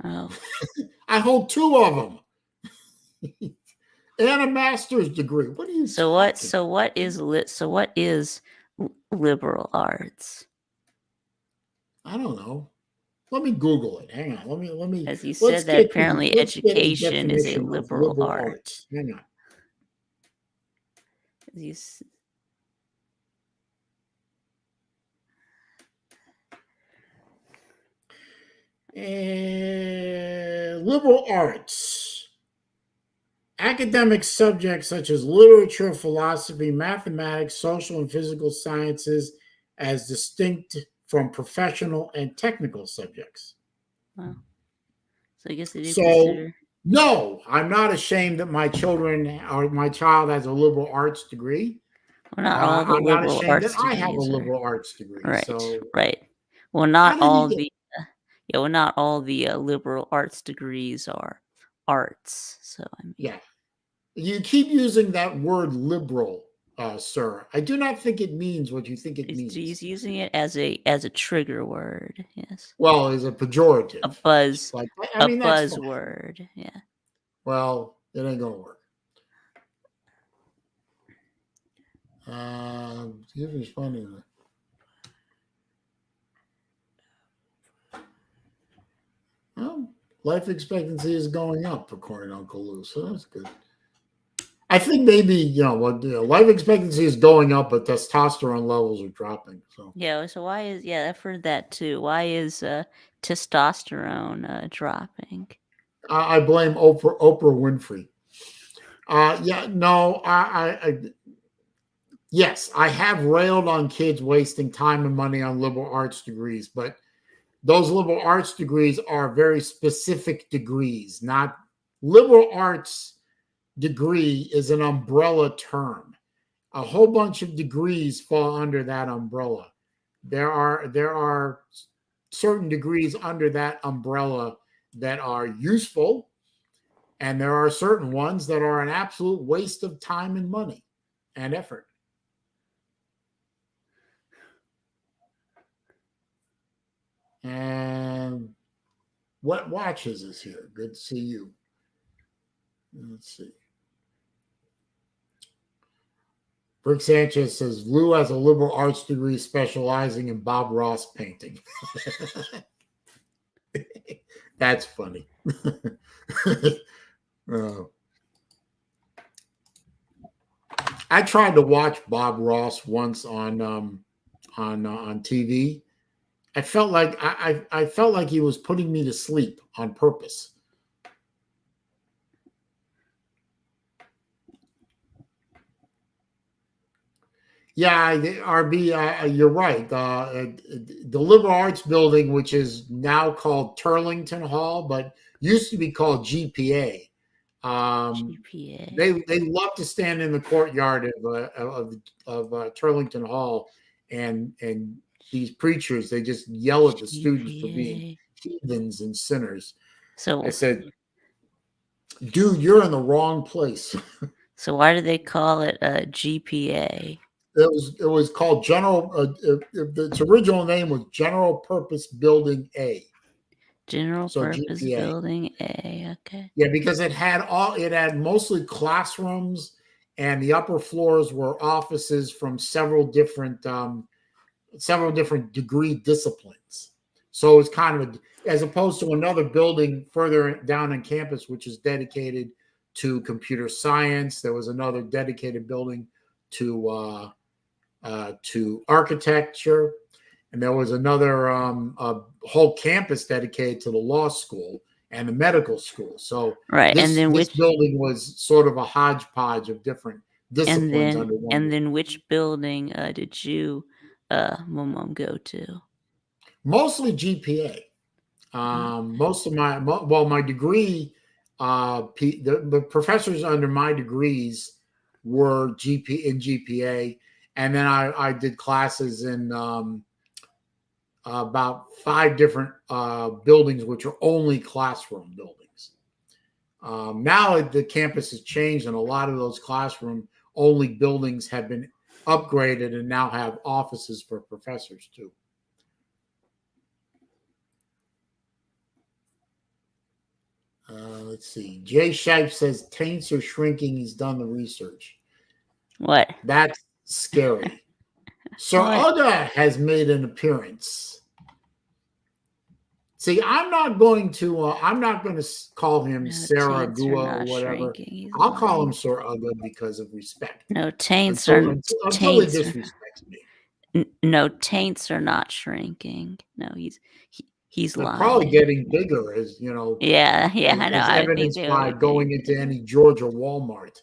Oh. I hold 2 of them. And a master's degree. What are you talking? So what is liberal arts? I don't know. Let me Google it. Hang on. Let me. As you Let's said that get apparently let's get the education is a definition of liberal liberal art. arts. Hang on. Liberal arts. Academic subjects such as literature, philosophy, mathematics, social and physical sciences, as distinct from professional and technical subjects. Wow. So I guess they do consider. No, I'm not ashamed that my child has a liberal arts degree. Well, not all the I'm not liberal ashamed arts that I have a degrees liberal arts degree. Right. So, right. Well, not all he the not all the liberal arts degrees are arts. So I mean, yeah, you keep using that word liberal, sir. I do not think it means what you think it means. He's using it as a trigger word. Yes. Well, as a pejorative, a buzz, like, I mean, that's buzzword. Yeah. Well, it ain't gonna work. He's responding. Well, life expectancy is going up, according to Uncle Lou, so that's good. I think maybe life expectancy is going up, but testosterone levels are dropping. So So why is I've heard that too. Why is testosterone dropping? I blame Oprah Winfrey. Yes, I have railed on kids wasting time and money on liberal arts degrees, but those liberal arts degrees are very specific degrees. Not liberal arts degree is an umbrella term. A whole bunch of degrees fall under that umbrella. There are certain degrees under that umbrella that are useful, and there are certain ones that are an absolute waste of time and money and effort. And what watches is here? Good to see you. Let's see. Rick Sanchez says Lou has a liberal arts degree specializing in Bob Ross painting. That's funny. I tried to watch Bob Ross once on TV. I felt like I felt like he was putting me to sleep on purpose. Yeah, RB, you're right. The Liberal Arts Building, which is now called Turlington Hall, but used to be called GPA. GPA. They love to stand in the courtyard of Turlington Hall, and these preachers, they just yell at the students for being heathens and sinners. So I said, dude, you're in the wrong place. So why do they call it GPA? It was called General. Its original name was General Purpose Building A. General Purpose GPA. Building A. Okay. Yeah, because it had mostly classrooms, and the upper floors were offices from several different degree disciplines. So it's kind of as opposed to another building further down on campus, which is dedicated to computer science. There was another dedicated building to architecture, and there was another a whole campus dedicated to the law school and the medical school. So right, this building was sort of a hodgepodge of different disciplines under one. And then which building did you mom go to? Mostly GPA. Most of my degree, the professors under my degrees were GPA, and then I did classes in about 5 different buildings, which are only classroom buildings. Now the campus has changed, and a lot of those classroom only buildings have been upgraded and now have offices for professors too. Let's see. Jay Shipe says taints are shrinking. He's done the research. What? That's scary. Sir Uga has made an appearance. See, I'm not going to call him Sarah Gua or whatever. I'll call him Sir Uga because of respect. No, taints are until he disrespects me. No, taints are not shrinking. No, he's They're lying. probably getting bigger, as you know. Yeah, I know. As evidenced by going into any Georgia Walmart.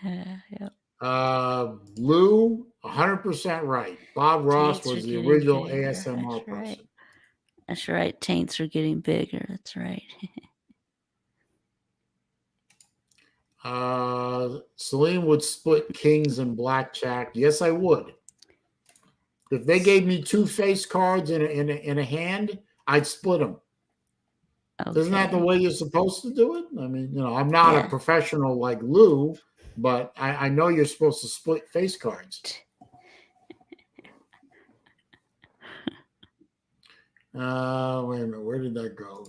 Yep. Lou, 100% right. Bob Ross was the original ASMR person. Right. That's right. Taints are getting bigger. That's right. Saleen would split kings and blackjack. Yes, I would. If they gave me 2 face cards in a hand, I'd split them. Okay. Isn't that the way you're supposed to do it? I mean, I'm not a professional like Lou, but I know you're supposed to split face cards. Wait a minute. Where did that go?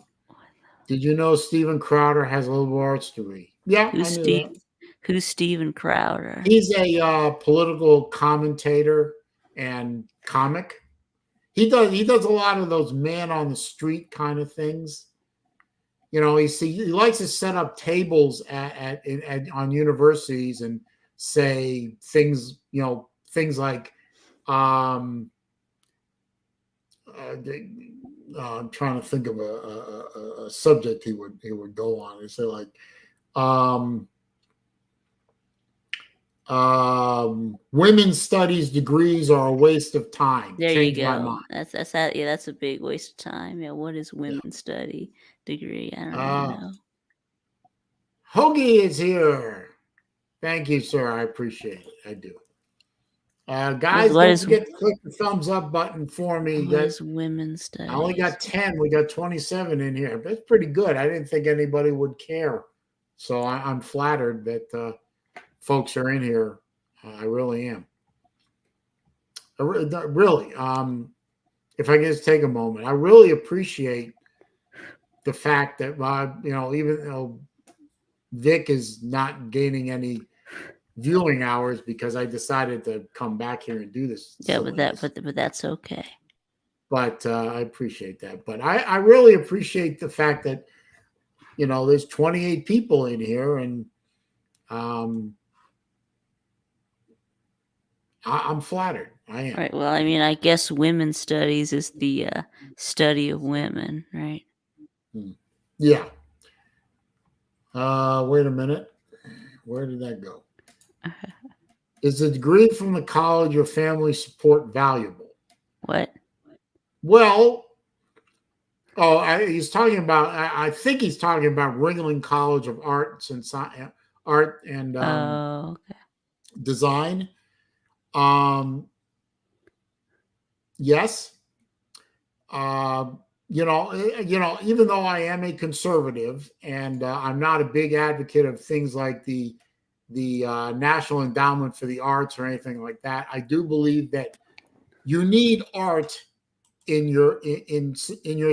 Did you know Steven Crowder has a liberal arts degree? Yeah, I knew that. Who's Steven Crowder? He's a political commentator and comic. He does a lot of those man on the street kind of things. He likes to set up tables on universities and say things, things like, I'm trying to think of a subject he would go on and say like, Women's studies degrees are a waste of time. There you Change my go. mind. That's that. Yeah, that's a big waste of time. Yeah, what is Yeah. women's study degree? I don't even Uh, know. Hoagie is here. Thank you, sir. I appreciate it. I do. Guys, What don't is forget to click the thumbs up button for me. what is women's I only studies? got 10. We got 27 in here. That's pretty good. I didn't think anybody would care. So I'm flattered that folks are in here. I really am. Really. If I can just take a moment, I really appreciate the fact that, even though Vic is not gaining any viewing hours because I decided to come back here and do this. Yeah, but that's okay. But I appreciate that. But I really appreciate the fact that there's 28 people in here, and I'm flattered. I am. Right. Well, I mean, I guess women's studies is the study of women, right? Yeah. Wait a minute. Where did that go? Is the degree from the college or family support valuable? What? Well, he's talking about. I think he's talking about Ringling College of Arts and Art and Okay. Design. Yes. Even though I am a conservative and I'm not a big advocate of things like the National Endowment for the Arts or anything like that, I do believe that you need art in your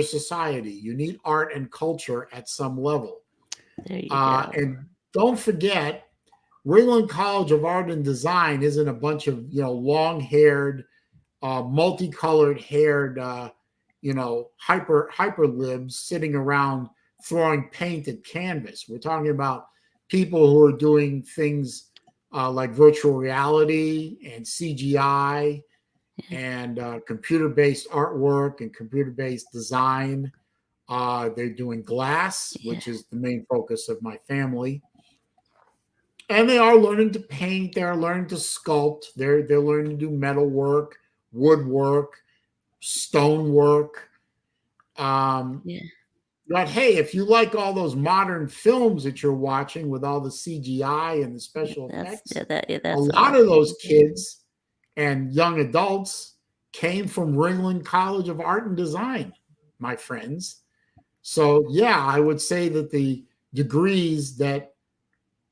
society. You need art and culture at some level. There you go. And don't forget, Ringling College of Art and Design isn't a bunch of long-haired, multicolored haired, hyper libs sitting around throwing paint at canvas. We're talking about people who are doing things like virtual reality and CGI and computer-based artwork and computer-based design. They're doing glass, which is the main focus of my family. And they are learning to paint. They're learning to sculpt. They're learning to do metal work, woodwork, stonework. But hey, if you like all those modern films that you're watching with all the CGI and the special effects, a lot of those kids and young adults came from Ringling College of Art and Design, my friends. So yeah, I would say that the degrees that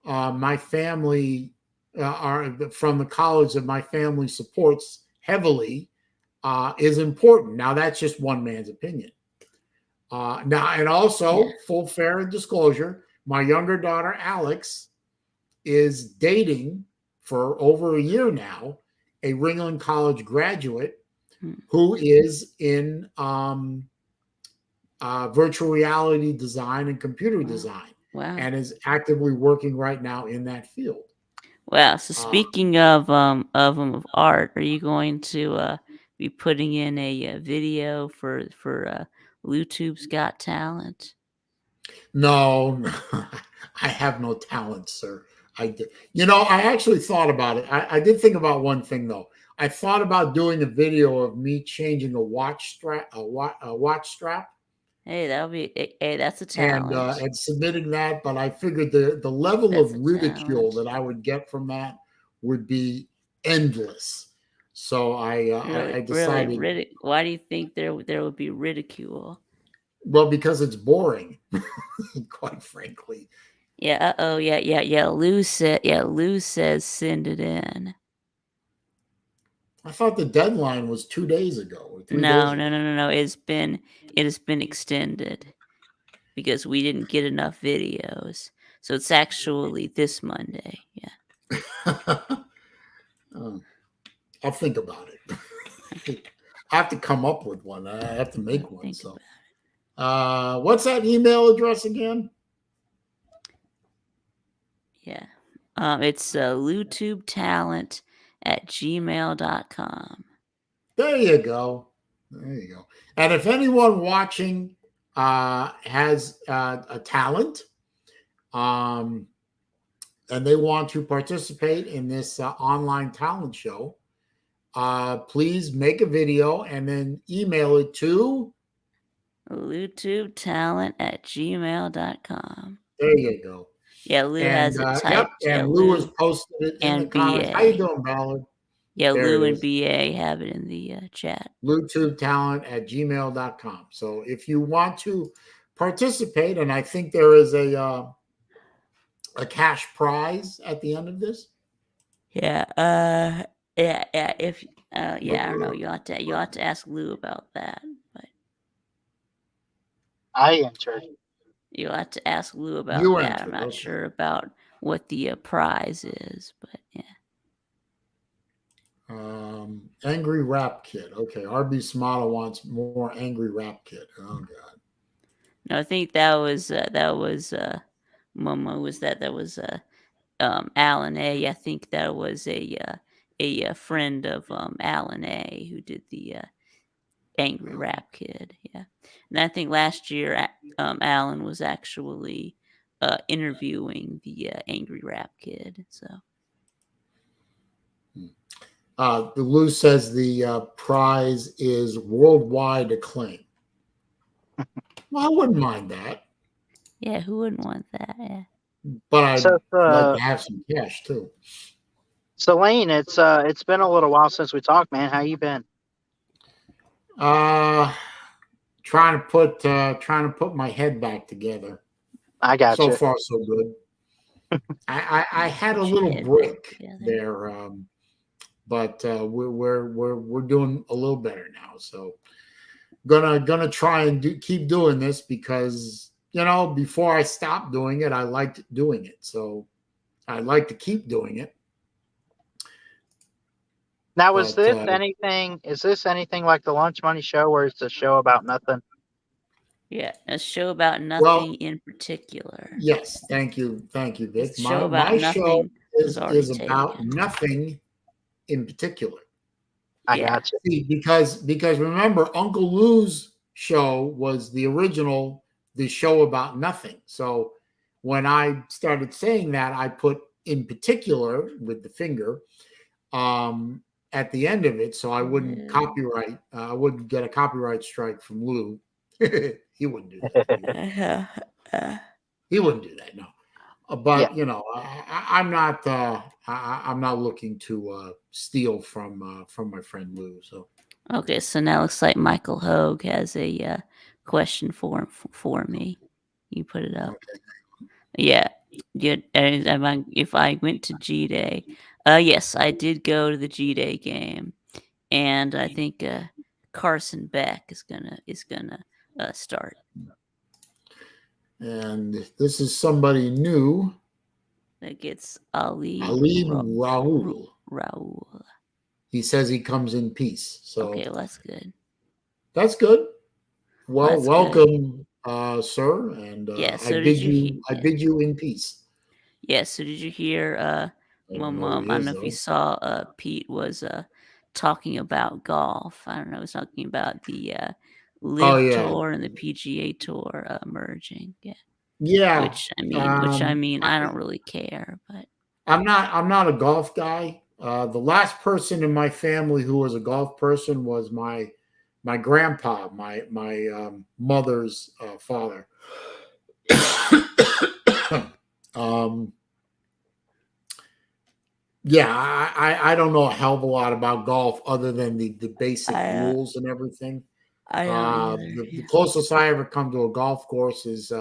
my family are from the college that my family supports heavily is important. Now, that's just one man's opinion. And also, full fair disclosure, my younger daughter, Alex, is dating for over a year now a Ringling College graduate who is in virtual reality design and computer design. Wow. And is actively working right now in that field. Wow. So speaking of art, are you going to be putting in a video for YouTube's Got Talent? No, I have no talent, sir. I actually thought about it. I did think about one thing though. I thought about doing a video of me changing a watch strap. Hey, that'll be. Hey, that's a talent. And submitting that, but I figured the level of ridicule that I would get from that would be endless. So I decided. Really, why do you think there would be ridicule? Well, because it's boring, quite frankly. Yeah. Yeah. Lou says send it in. I thought the deadline was 2 days ago or 3 days ago. No. It has been extended because we didn't get enough videos. So it's actually this Monday. Yeah. I'll think about it. I have to come up with one. I have to make one. So, what's that email address again? Yeah. It's LouTubeTalent@gmail.com. There you go. And if anyone watching has a talent, and they want to participate in this online talent show, please make a video and then email it to LouTubeTalent@gmail.com. there you go. Yeah, Lou And has it yep, typed. Yeah, and Lou has Lou posted it in the and comments. How you BA. doing, Ballard? Yeah, There Lou it and is. BA have it in the chat. LouTubeTalent@gmail.com. So if you want to participate, and I think there is a cash prize at the end of this. Yeah. Yeah. Yeah. If. Yeah. I don't know. You ought to ask Lou about that. But I entered. you ought to ask Lou about You that. I'm entered, not okay. sure about what the prize is, but yeah. Angry Rap Kid. Okay, RB Smata wants more Angry Rap Kid. Oh God. No, I think that was Momo was that was Alan A. I think that was a friend of Alan A. who did the Angry Rap Kid. Yeah, and I think last year Alan was actually interviewing the Angry Rap Kid. So Lou says the prize is worldwide acclaim. Well, I wouldn't mind that, yeah, who wouldn't want that? Yeah. but I'd So, like to have some cash too. Saleen, it's been a little while since we talked, man. How you been? Trying to put my head back together. I got So you. far, so good. I had a Put your little head back break together. there, but we're doing a little better now. So gonna try and keep doing this because before I stopped doing it, I liked doing it. So I'd like to keep doing it. Now, is But, this anything? Is this anything like the Lunch Money Show, where it's a show about nothing? Yeah, a show about nothing in particular. Yes, thank you, Vic. The show about My show nothing was already is about taken. nothing in particular. I Yeah. got you. See, because remember, Uncle Lou's show was the original, the show about nothing. So when I started saying that, I put in particular with the finger at the end of it, so I wouldn't copyright. I wouldn't get a copyright strike from Lou. He wouldn't do that to me. He wouldn't do that, no. But I'm not. I'm not looking to steal from my friend Lou. So Okay, so now it looks like Michael Hogue has a question for me. You put it up. okay. Yeah. If I went to G Day, yes, I did go to the G Day game, and I think Carson Beck is gonna start. And this is somebody new. That gets Ali Raul. Raul. He says he comes in peace. So okay, well, that's good. That's good. Well, That's welcome, sir. And Yeah, so I did bid you you. I bid you in peace. Yeah, so did you hear I don't know who he I don't is, know if you though. saw Pete was talking about golf. I don't know, he's talking about the Live yeah. Tour and the PGA Tour merging. Yeah. Yeah. Which I mean, I don't really care, but I'm not a golf guy. The last person in my family who was a golf person was my grandpa, my mother's father. Yeah, I don't know a hell of a lot about golf other than the basic rules and everything. I don't either. The closest I ever come to a golf course is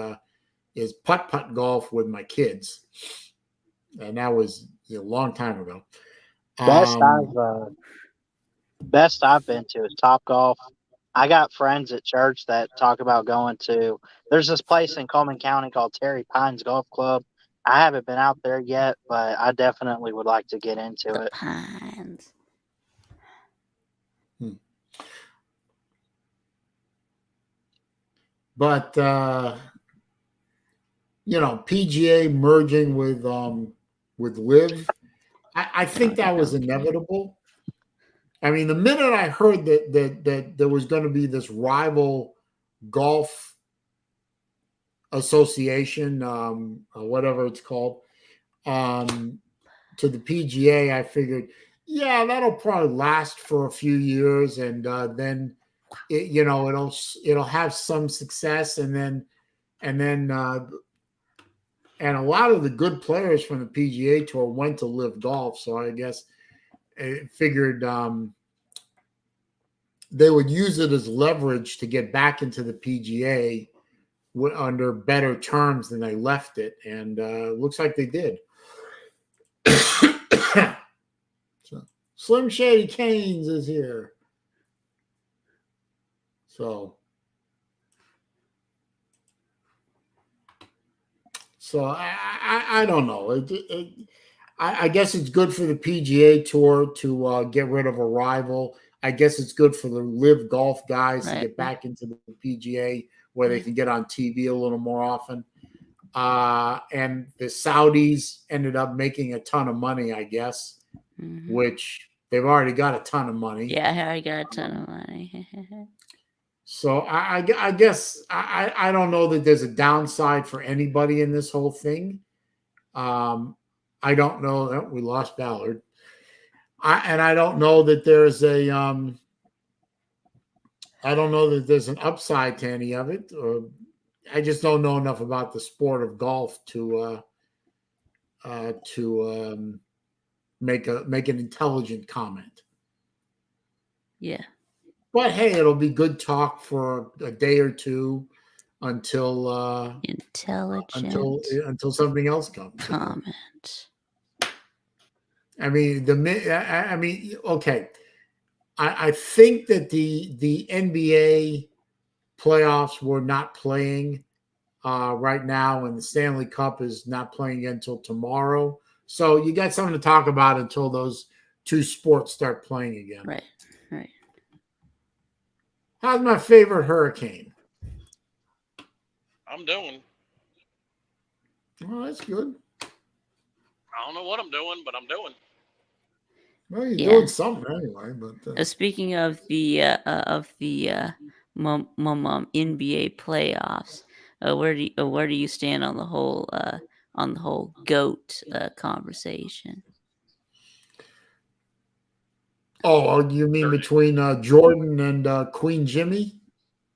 putt golf with my kids, and that was a long time ago. Best I've been to is Top Golf. I got friends at church that talk about going to. There's this place in Coleman County called Terry Pines Golf Club. I haven't been out there yet, but I definitely would like to get into it. Pines. But PGA merging with Live, I think that was inevitable. I mean, the minute I heard that there was going to be this rival golf association, whatever it's called, to the PGA, I figured, yeah, that'll probably last for a few years, and then it'll have some success, and a lot of the good players from the PGA Tour went to Live Golf, so I guess it figured they would use it as leverage to get back into the PGA under better terms than they left it, and looks like they did. So, Slim Shady Canes is here. So I don't know. I guess it's good for the PGA Tour to get rid of a rival. I guess it's good for the Live Golf guys to get back into the PGA where they can get on TV a little more often. And the Saudis ended up making a ton of money, I guess, which they've already got a ton of money. Yeah, I already got a ton of money. So I guess I don't know that there's a downside for anybody in this whole thing. I don't know that we lost Ballard. I don't know that there's a I don't know that there's an upside to any of it, or I just don't know enough about the sport of golf to make an intelligent comment. Yeah. But hey, it'll be good talk for a day or two until intelligent until something else comes. Comment. I mean, okay. I think that the NBA playoffs were not playing right now, and the Stanley Cup is not playing until tomorrow. So you got something to talk about until those two sports start playing again. Right. How's my favorite hurricane? I'm doing. Oh, that's good. I don't know what I'm doing, but I'm doing. Well, you're doing something anyway. But speaking of the NBA playoffs, where do you stand on the whole GOAT conversation? Oh, you mean between Jordan and Queen Jimmy?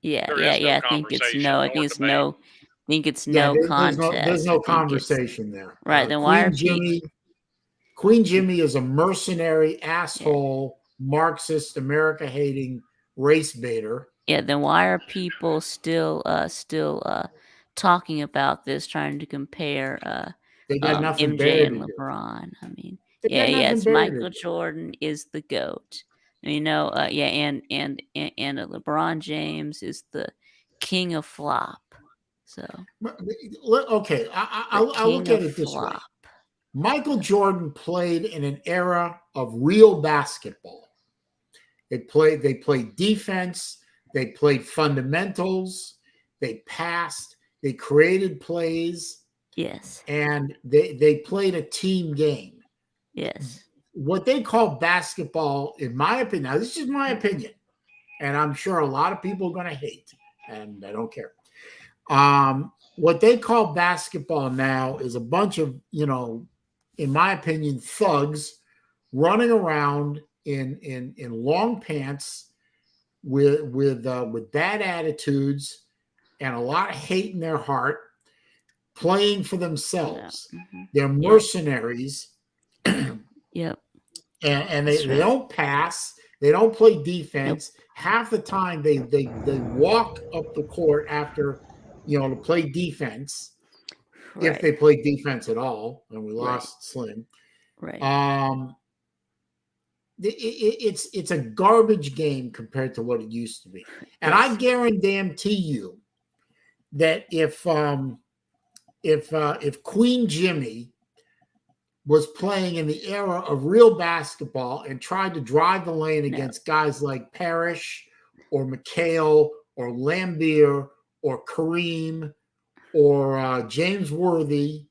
Yeah. I think it's no contest. There's no conversation there. Right. Then why are Queen Jimmy is a mercenary, asshole, Marxist, America-hating race baiter. Yeah. Then why are people still talking about this, trying to compare they got nothing MJ and LeBron? I mean, yes, Michael Jordan is the GOAT. And LeBron James is the king of flop. So okay, I'll look at it this way. Michael Jordan played in an era of real basketball. They played defense, they played fundamentals, they passed, they created plays. Yes. And they played a team game. Yes. What they call basketball, in my opinion, now this is my opinion, and I'm sure a lot of people are going to hate, and I don't care. What they call basketball now is a bunch of, in my opinion, thugs running around in long pants with bad attitudes and a lot of hate in their heart, playing for themselves. Yeah. Mm-hmm. They're mercenaries. Yep. And they don't pass. They don't play defense. Yep. Half the time they walk up the court after, to play defense. Right. If they play defense at all, and we lost Slim. Right. It's a garbage game compared to what it used to be. And I guarantee you that if Queen Jimmy was playing in the era of real basketball and tried to drive the lane against guys like Parrish or McHale or Lambier or Kareem or James Worthy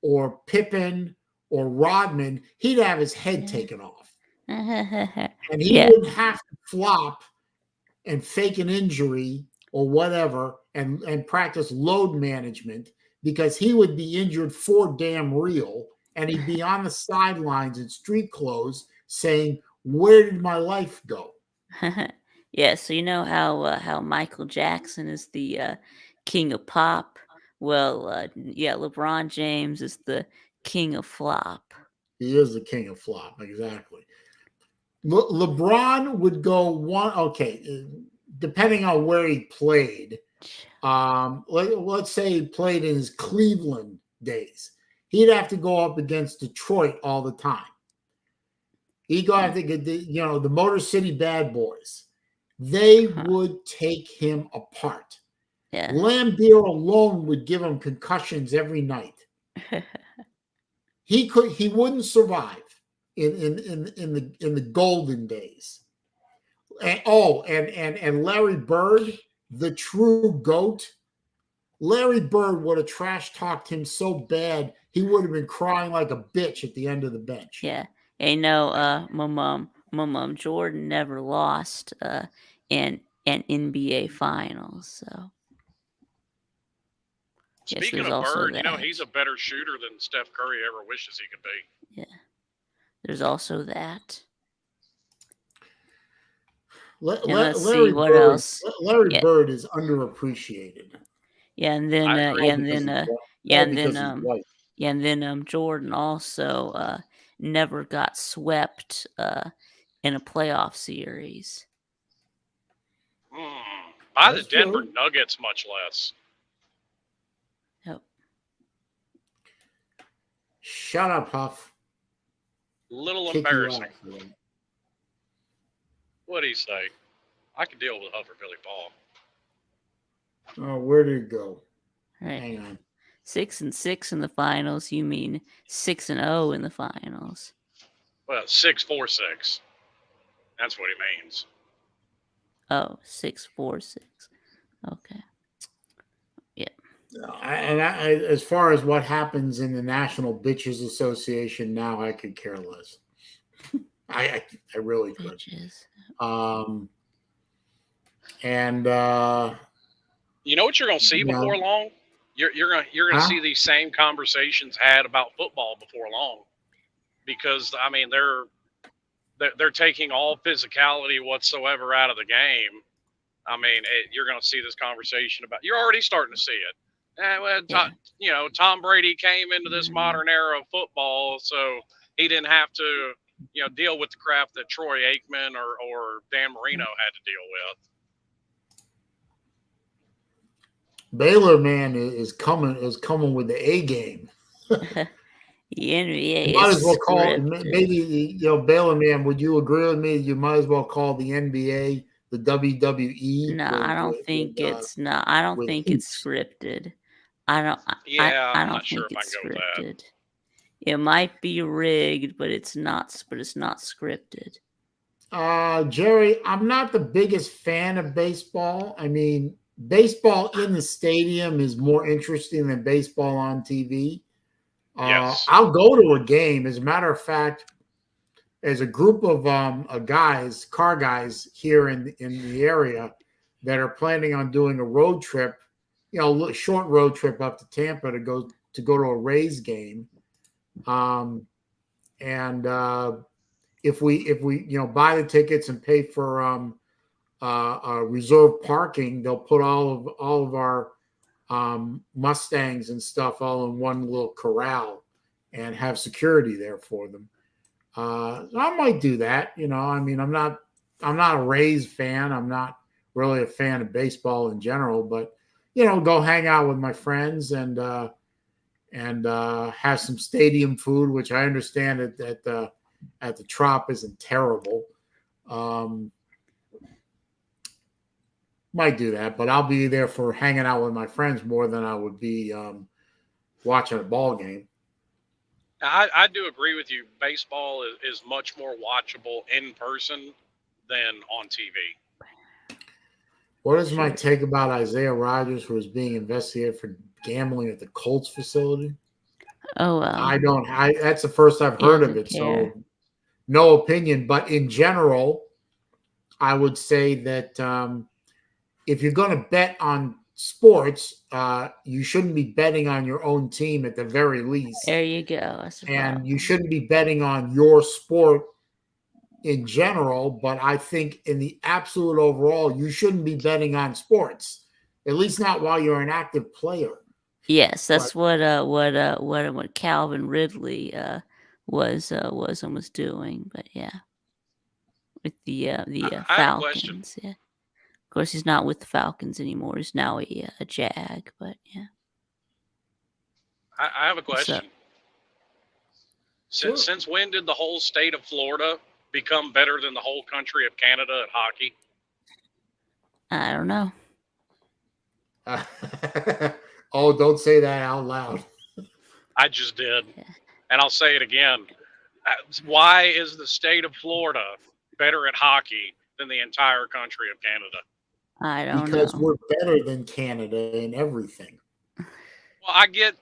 or Pippen or Rodman, he'd have his head taken off. And he wouldn't have to flop and fake an injury or whatever and practice load management, because he would be injured for damn real and he'd be on the sidelines in street clothes saying, "Where did my life go?" Yeah, so you know how Michael Jackson is the king of pop. Well, yeah, LeBron James is the king of flop. He is the king of flop, exactly. LeBron would go one. Okay, depending on where he played. Let's say he played in his Cleveland days. He'd have to go up against Detroit all the time. He'd go have to get the Motor City Bad Boys. They would take him apart. Yeah. Lambeer alone would give him concussions every night. He wouldn't survive in the golden days. And Larry Bird, the true GOAT. Larry Bird would have trash talked him so bad he would have been crying like a bitch at the end of the bench. Yeah. And my mom Jordan never lost in an NBA finals. So Speaking of Bird, he's a better shooter than Steph Curry ever wishes he could be. Yeah. There's also that. Let's see what else. Larry Bird is underappreciated. Yeah, and then Jordan also never got swept in a playoff series. By the Denver Nuggets, much less. Yep. Shut up, Huff. Little embarrassing. What'd he say? I could deal with Huff or Billy Paul. Oh, where did it go? Right. Hang on. 6-6 in the finals. You mean 6-0 in the finals? Well, 6-4-6. That's what he means. Oh, 6-4-6. Okay. Yeah. As far as what happens in the National Bitches Association now, I could care less. I really could. Bitches. You know what you're going to see before long? You're going to see these same conversations had about football before long, because I mean they're taking all physicality whatsoever out of the game. I mean, you're going to see this conversation about. You're already starting to see it. Tom Brady came into this modern era of football, so he didn't have to deal with the crap that Troy Aikman or Dan Marino had to deal with. Baylor man is coming with the A game. The NBA might as well call it, maybe Baylor man. Would you agree with me? You might as well call the NBA the WWE. No, I don't think it's not. I don't think it's scripted. I don't think it's scripted. It might be rigged, but it's not. But it's not scripted. Jerry, I'm not the biggest fan of baseball. I mean, baseball in the stadium is more interesting than baseball on TV. Yes. I'll go to a game. As a matter of fact, there's a group of car guys here in the area that are planning on doing a road trip, short road trip up to Tampa to go to a Rays game. If we buy the tickets and pay for reserve parking, they'll put all of our Mustangs and stuff all in one little corral and have security there for them. I might do that. I mean, I'm not a Rays fan. I'm not really a fan of baseball in general, but go hang out with my friends and have some stadium food, which I understand at the Trop isn't terrible. Might do that, but I'll be there for hanging out with my friends more than I would be watching a ball game. I do agree with you. Baseball is much more watchable in person than on TV. What is my take about Isaiah Rodgers, who is being investigated for gambling at the Colts facility? Oh, that's the first I've heard of it, so no opinion. But in general, I would say that if you're going to bet on sports, you shouldn't be betting on your own team at the very least. There you go. That's and you shouldn't be betting on your sport in general, but I think in the absolute overall, you shouldn't be betting on sports, at least not while you're an active player. Yes, that's what Calvin Ridley was doing, but yeah, with the Falcons. Yeah, of course he's not with the Falcons anymore. He's now a Jag, but yeah. I have a question. Since when did the whole state of Florida become better than the whole country of Canada at hockey? I don't know. Oh, don't say that out loud. I just did. Yeah. And I'll say it again. Why is the state of Florida better at hockey than the entire country of Canada? I don't know. Because we're better than Canada in everything. Well, I get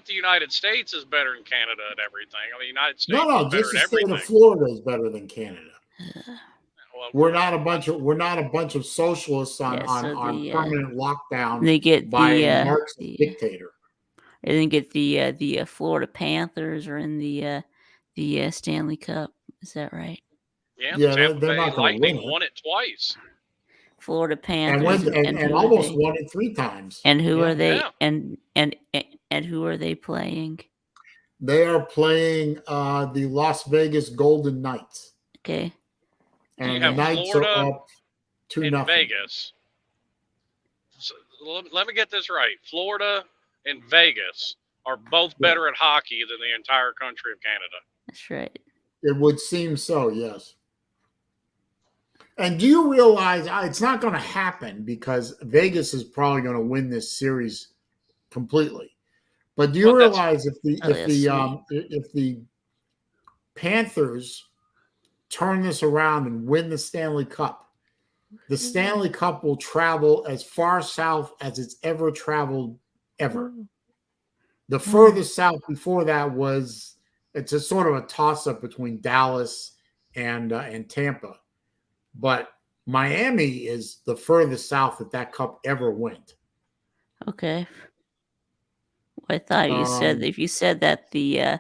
the United States is better than Canada at everything. I mean, the United States is better just the at state everything. of Florida is better than Canada. Well, we're not a bunch of socialists on permanent lockdown. They get by a Marxist dictator. They didn't get the Florida Panthers are in the Stanley Cup. Is that right? Yeah, they're Tampa not Bay Lightning won it twice. Florida Panthers and almost won it 3 times. And who are they? Yeah. And who are they playing? They are playing the Las Vegas Golden Knights. Okay. And the Knights Florida are up 2-0. Vegas. So, let me get this right. Florida and Vegas are both better at hockey than the entire country of Canada. That's right. It would seem so, yes. And do you realize it's not going to happen because Vegas is probably going to win this series completely. But do you realize if the Panthers turn this around and win the Stanley Cup, the Stanley Cup will travel as far south as it's ever traveled ever. The furthest south before that it's a sort of a toss-up between Dallas and Tampa. But Miami is the furthest south that cup ever went. Okay. I thought you said if you said that the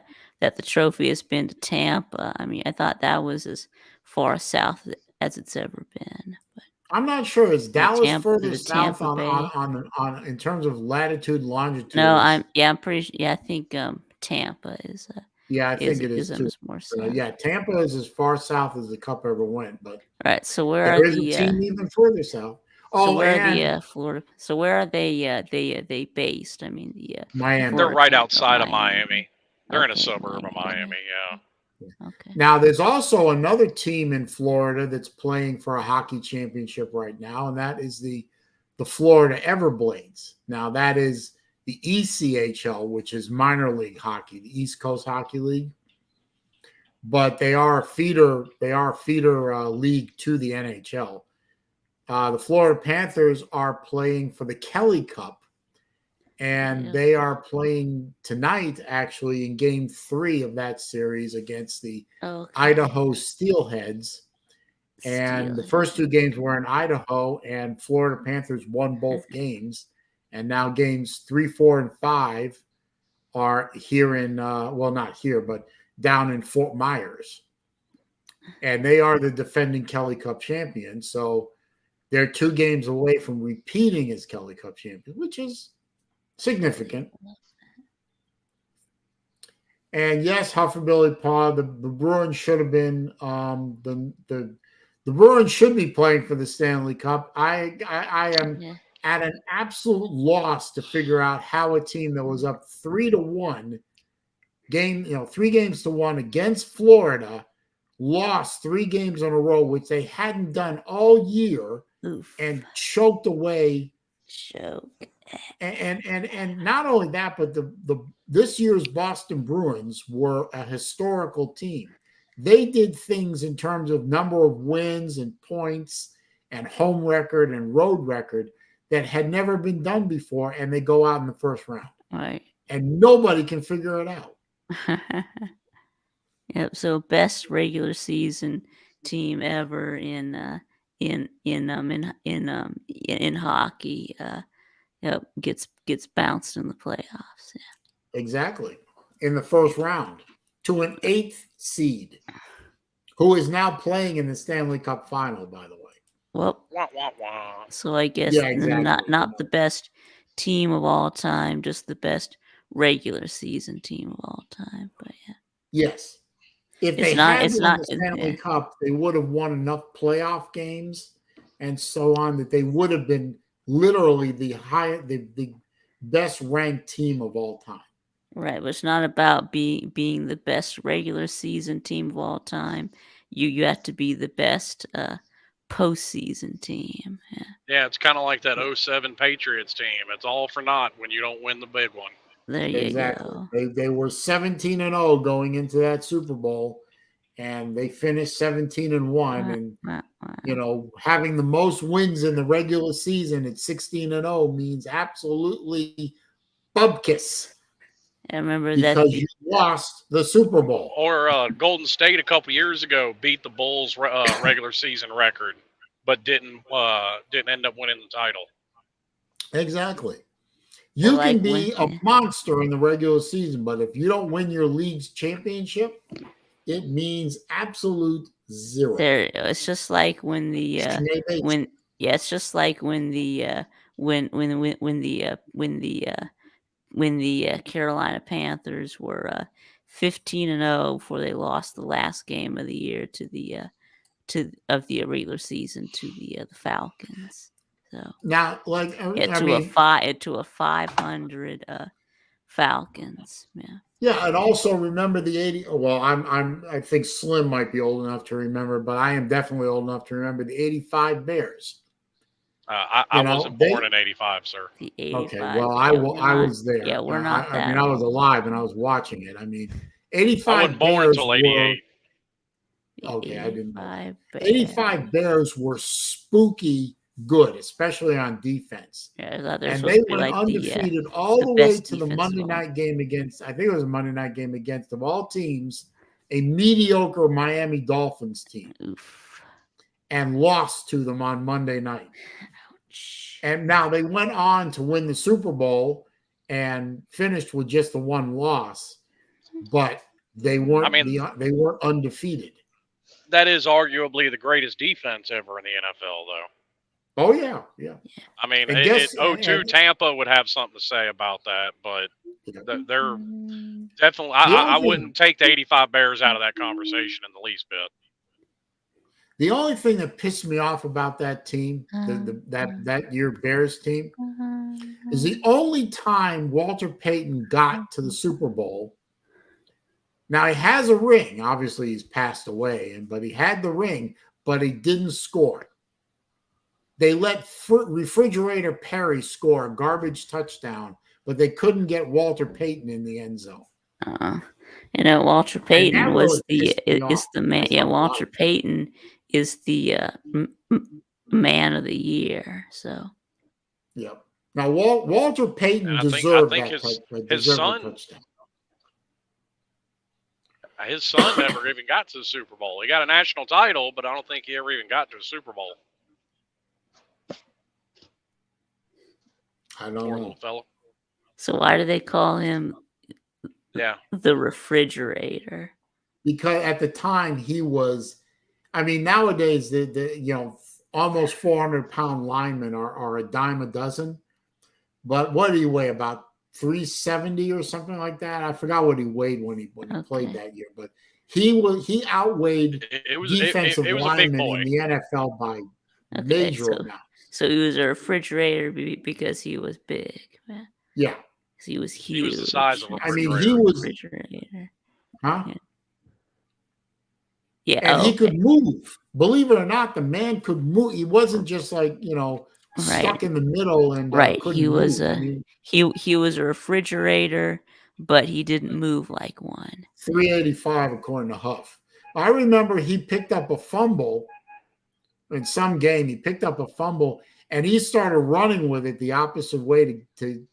trophy has been to Tampa. I mean, I thought that was as far south as it's ever been. But I'm not sure. Is Dallas further south on in terms of latitude and longitude? No, I'm pretty sure. Yeah, I think Tampa is. I think it is too. More south. Tampa is as far south as the cup ever went. But right. So where there is a team even further south? So where are Florida? So where are they based? I mean, Miami. They're right outside of Miami. They're in a suburb of Miami. Yeah. Okay. Now, there's also another team in Florida that's playing for a hockey championship right now, and that is the Florida Everblades. Now, that is the ECHL, which is minor league hockey, the East Coast Hockey League. But they are a feeder league to the NHL. The Florida Panthers are playing for the Kelly Cup, and they are playing tonight, actually, in Game 3 of that series against the Idaho Steelheads. And the first 2 games were in Idaho, and Florida Panthers won both games. And now games 3, 4, and 5 are here in, not here, but down in Fort Myers. And they are the defending Kelly Cup champions. So they're 2 games away from repeating as Kelly Cup champions, which is significant. And yes, Hufflebilly Paw, the Bruins should have been the Bruins should be playing for the Stanley Cup. I am at an absolute loss to figure out how a team that was up 3-1 3 games to 1 against Florida lost 3 games in a row, which they hadn't done all year. Oof. And choked away. And not only that, but this year's Boston Bruins were a historical team. They did things in terms of number of wins and points and home record and road record that had never been done before, and they go out in the first round. Right. And nobody can figure it out. Yep. So best regular season team ever in hockey. gets bounced in the playoffs. Yeah. Exactly. In the first round to an 8th seed, who is now playing in the Stanley Cup final, by the way. Well, Wah, wah, wah. so I guess Yeah, exactly. not the best team of all time, just the best regular season team of all time. But yeah. Yes. If they had won the Stanley Cup, they would have won enough playoff games and so on that they would have been literally the best ranked team of all time. Right, but it's not about being the best regular season team of all time. You have to be the best postseason team. Yeah, it's kind of like that 07 Patriots team. It's all for naught when you don't win the big one. There you go. They were 17-0 going into that Super Bowl, and they finished 17-1. And you know, having the most wins in the regular season at 16-0 means absolutely bubkiss. I remember because you lost the Super Bowl. Or Golden State a couple years ago beat the Bulls' regular season record, but didn't end up winning the title. Exactly. You can be a monster in the regular season, but if you don't win your league's championship, it means absolute zero. It's just like when the it's just like when the Carolina Panthers were 15-0 before they lost the last game of the year to the regular season to the Falcons. So now, like to a 500 Falcons. Yeah, and also remember the 80. Well, I think Slim might be old enough to remember, but I am definitely old enough to remember the 85 Bears. I wasn't born in 85, sir. The 85. Okay, well, I was there. Yeah, we're not that. I mean, I was alive and I was watching it. I mean, 85 I wasn't born Bears until 88. Okay, I didn't know. 85 Bears were spooky good, especially on defense. Yeah, and they went undefeated all the way to the Monday night game against, I think it was a Monday night game against, of all teams, a mediocre Miami Dolphins team. Oof. And lost to them on Monday night. Ouch. And now they went on to win the Super Bowl and finished with just the one loss, but they weren't they weren't undefeated. That is arguably the greatest defense ever in the NFL, though. Oh, yeah. I mean, 02 Tampa would have something to say about that, but they're definitely – I wouldn't take the 85 Bears out of that conversation in the least bit. The only thing that pissed me off about that team, that year Bears team, is the only time Walter Payton got to the Super Bowl. Now, he has a ring. Obviously, he's passed away, but he had the ring, but he didn't score. They let Refrigerator Perry score a garbage touchdown, but they couldn't get Walter Payton in the end zone. Walter Payton is the man. Yeah, Walter Payton is the man of the year. So, yeah. Now Walter Payton deserved his son. Touchdown. His son never even got to the Super Bowl. He got a national title, but I don't think he ever even got to a Super Bowl. I don't know. Fellow. So why do they call him? Yeah, the Refrigerator. Because at the time he was, I mean, nowadays the almost 400-pound linemen are a dime a dozen. But what did he weigh? About 370 or something like that. I forgot what he weighed when he played that year. But he outweighed defensive linemen in the NFL by major amount. So he was a refrigerator because he was big, man. Yeah. He was huge. He was the size of a refrigerator. I mean, he was refrigerator. Huh? Yeah. And he could move. Believe it or not, the man could move. He wasn't just like, stuck in the middle and he was he was a refrigerator, but he didn't move like one. 385 according to Huff. I remember he picked up a fumble in some game. He picked up a fumble and he started running with it the opposite way to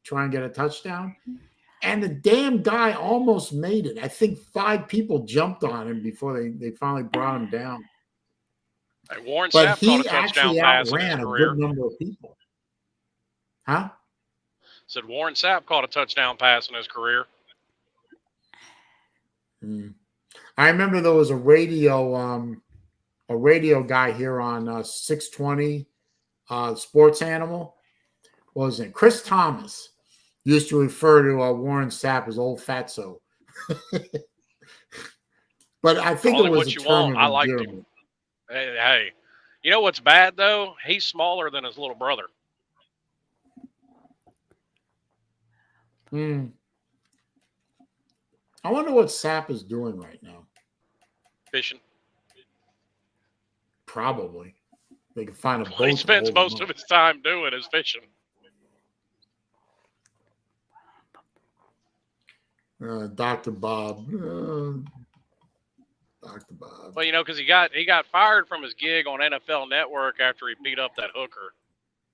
try and get a touchdown. And the damn guy almost made it. I think 5 people jumped on him before they finally brought him down. Warren but Sapp he caught a touchdown actually pass outran in his a career. good number of people. Huh? Said Warren Sapp caught a touchdown pass in his career. I remember there was a radio guy here on 620 Sports Animal. What was it? Chris Thomas used to refer to Warren Sapp as old fatso. But I think Call it him was what a you term want. of I liked him. endearment. Hey, you know what's bad though? He's smaller than his little brother. I wonder what Sapp is doing right now. Fishing. Probably. They can find a boat. What he spends most of his time doing is fishing. Dr. Bob. Dr. Bob. Well, you know, because he got fired from his gig on NFL Network after he beat up that hooker.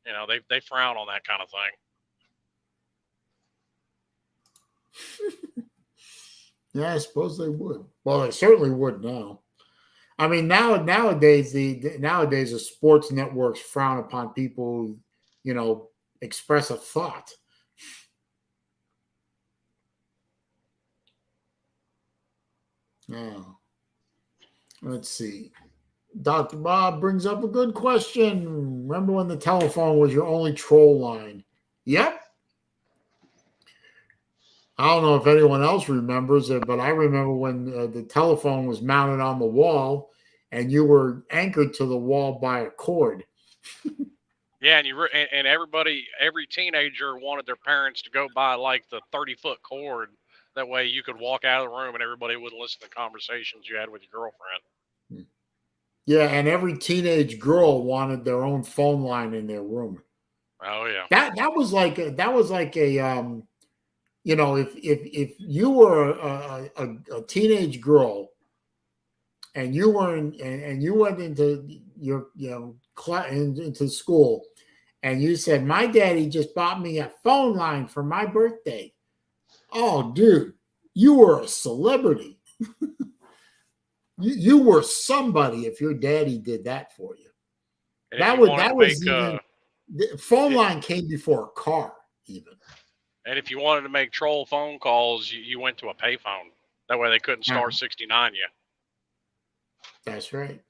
You know, they frown on that kind of thing. Yeah, I suppose they would. Well, they certainly would now. I mean, nowadays the sports networks frown upon people who, express a thought. Now, let's see. Dr. Bob brings up a good question. Remember when the telephone was your only troll line? Yep. I don't know if anyone else remembers it, but I remember when the telephone was mounted on the wall and you were anchored to the wall by a cord. Yeah, and every teenager wanted their parents to go buy like the 30-foot cord. That way you could walk out of the room and everybody wouldn't listen to conversations you had with your girlfriend. Yeah, and every teenage girl wanted their own phone line in their room. Oh yeah. That was like a if you were a teenage girl and you went into your into school and you said, my daddy just bought me a phone line for my birthday. Oh, dude, you were a celebrity. you were somebody if your daddy did that for you. The phone line came before a car even. And if you wanted to make troll phone calls, you went to a payphone. That way they couldn't star 69 you. That's right.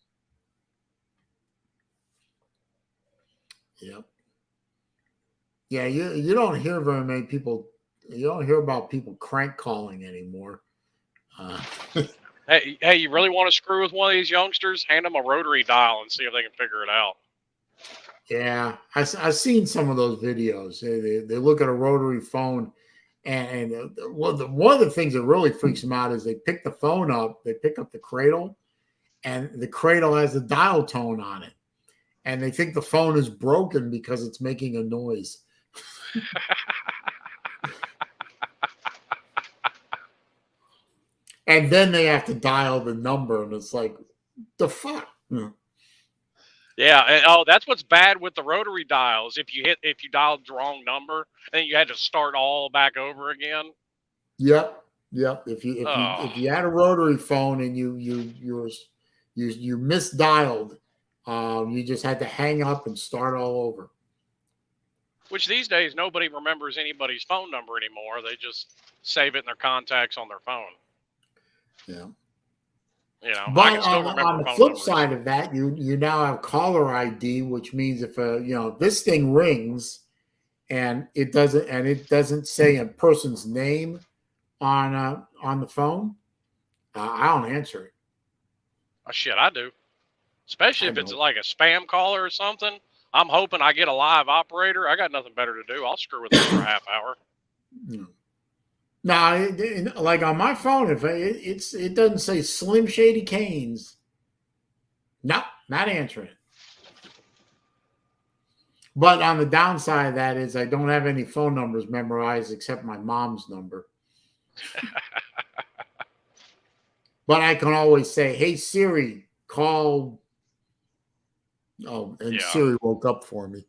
Yep. Yeah, you don't hear very many people. You don't hear about people crank calling anymore. Hey, you really want to screw with one of these youngsters? Hand them a rotary dial and see if they can figure it out. Yeah, I've seen some of those videos. They look at a rotary phone, and one of the things that really freaks them out is they pick the phone up, they pick up the cradle, and the cradle has a dial tone on it, and they think the phone is broken because it's making a noise. And then they have to dial the number, and it's like, the fuck? Yeah, and that's what's bad with the rotary dials. If you dialed the wrong number, then you had to start all back over again. Yep. If you had a rotary phone and you misdialed, you just had to hang up and start all over. Which these days nobody remembers anybody's phone number anymore. They just save it in their contacts on their phone. Yeah. You know, but I can still remember on the phone flip numbers. side of that, you now have caller ID, which means if this thing rings and it doesn't say a person's name on the phone, I don't answer it. Oh, shit, I do. Especially if it's like a spam caller or something. I'm hoping I get a live operator. I got nothing better to do. I'll screw with them for a half hour. No, like on my phone, if it doesn't say Slim Shady Canes, no, not answering it. But on the downside of that is I don't have any phone numbers memorized except my mom's number. But I can always say, "Hey Siri, call." Oh, and Siri woke up for me.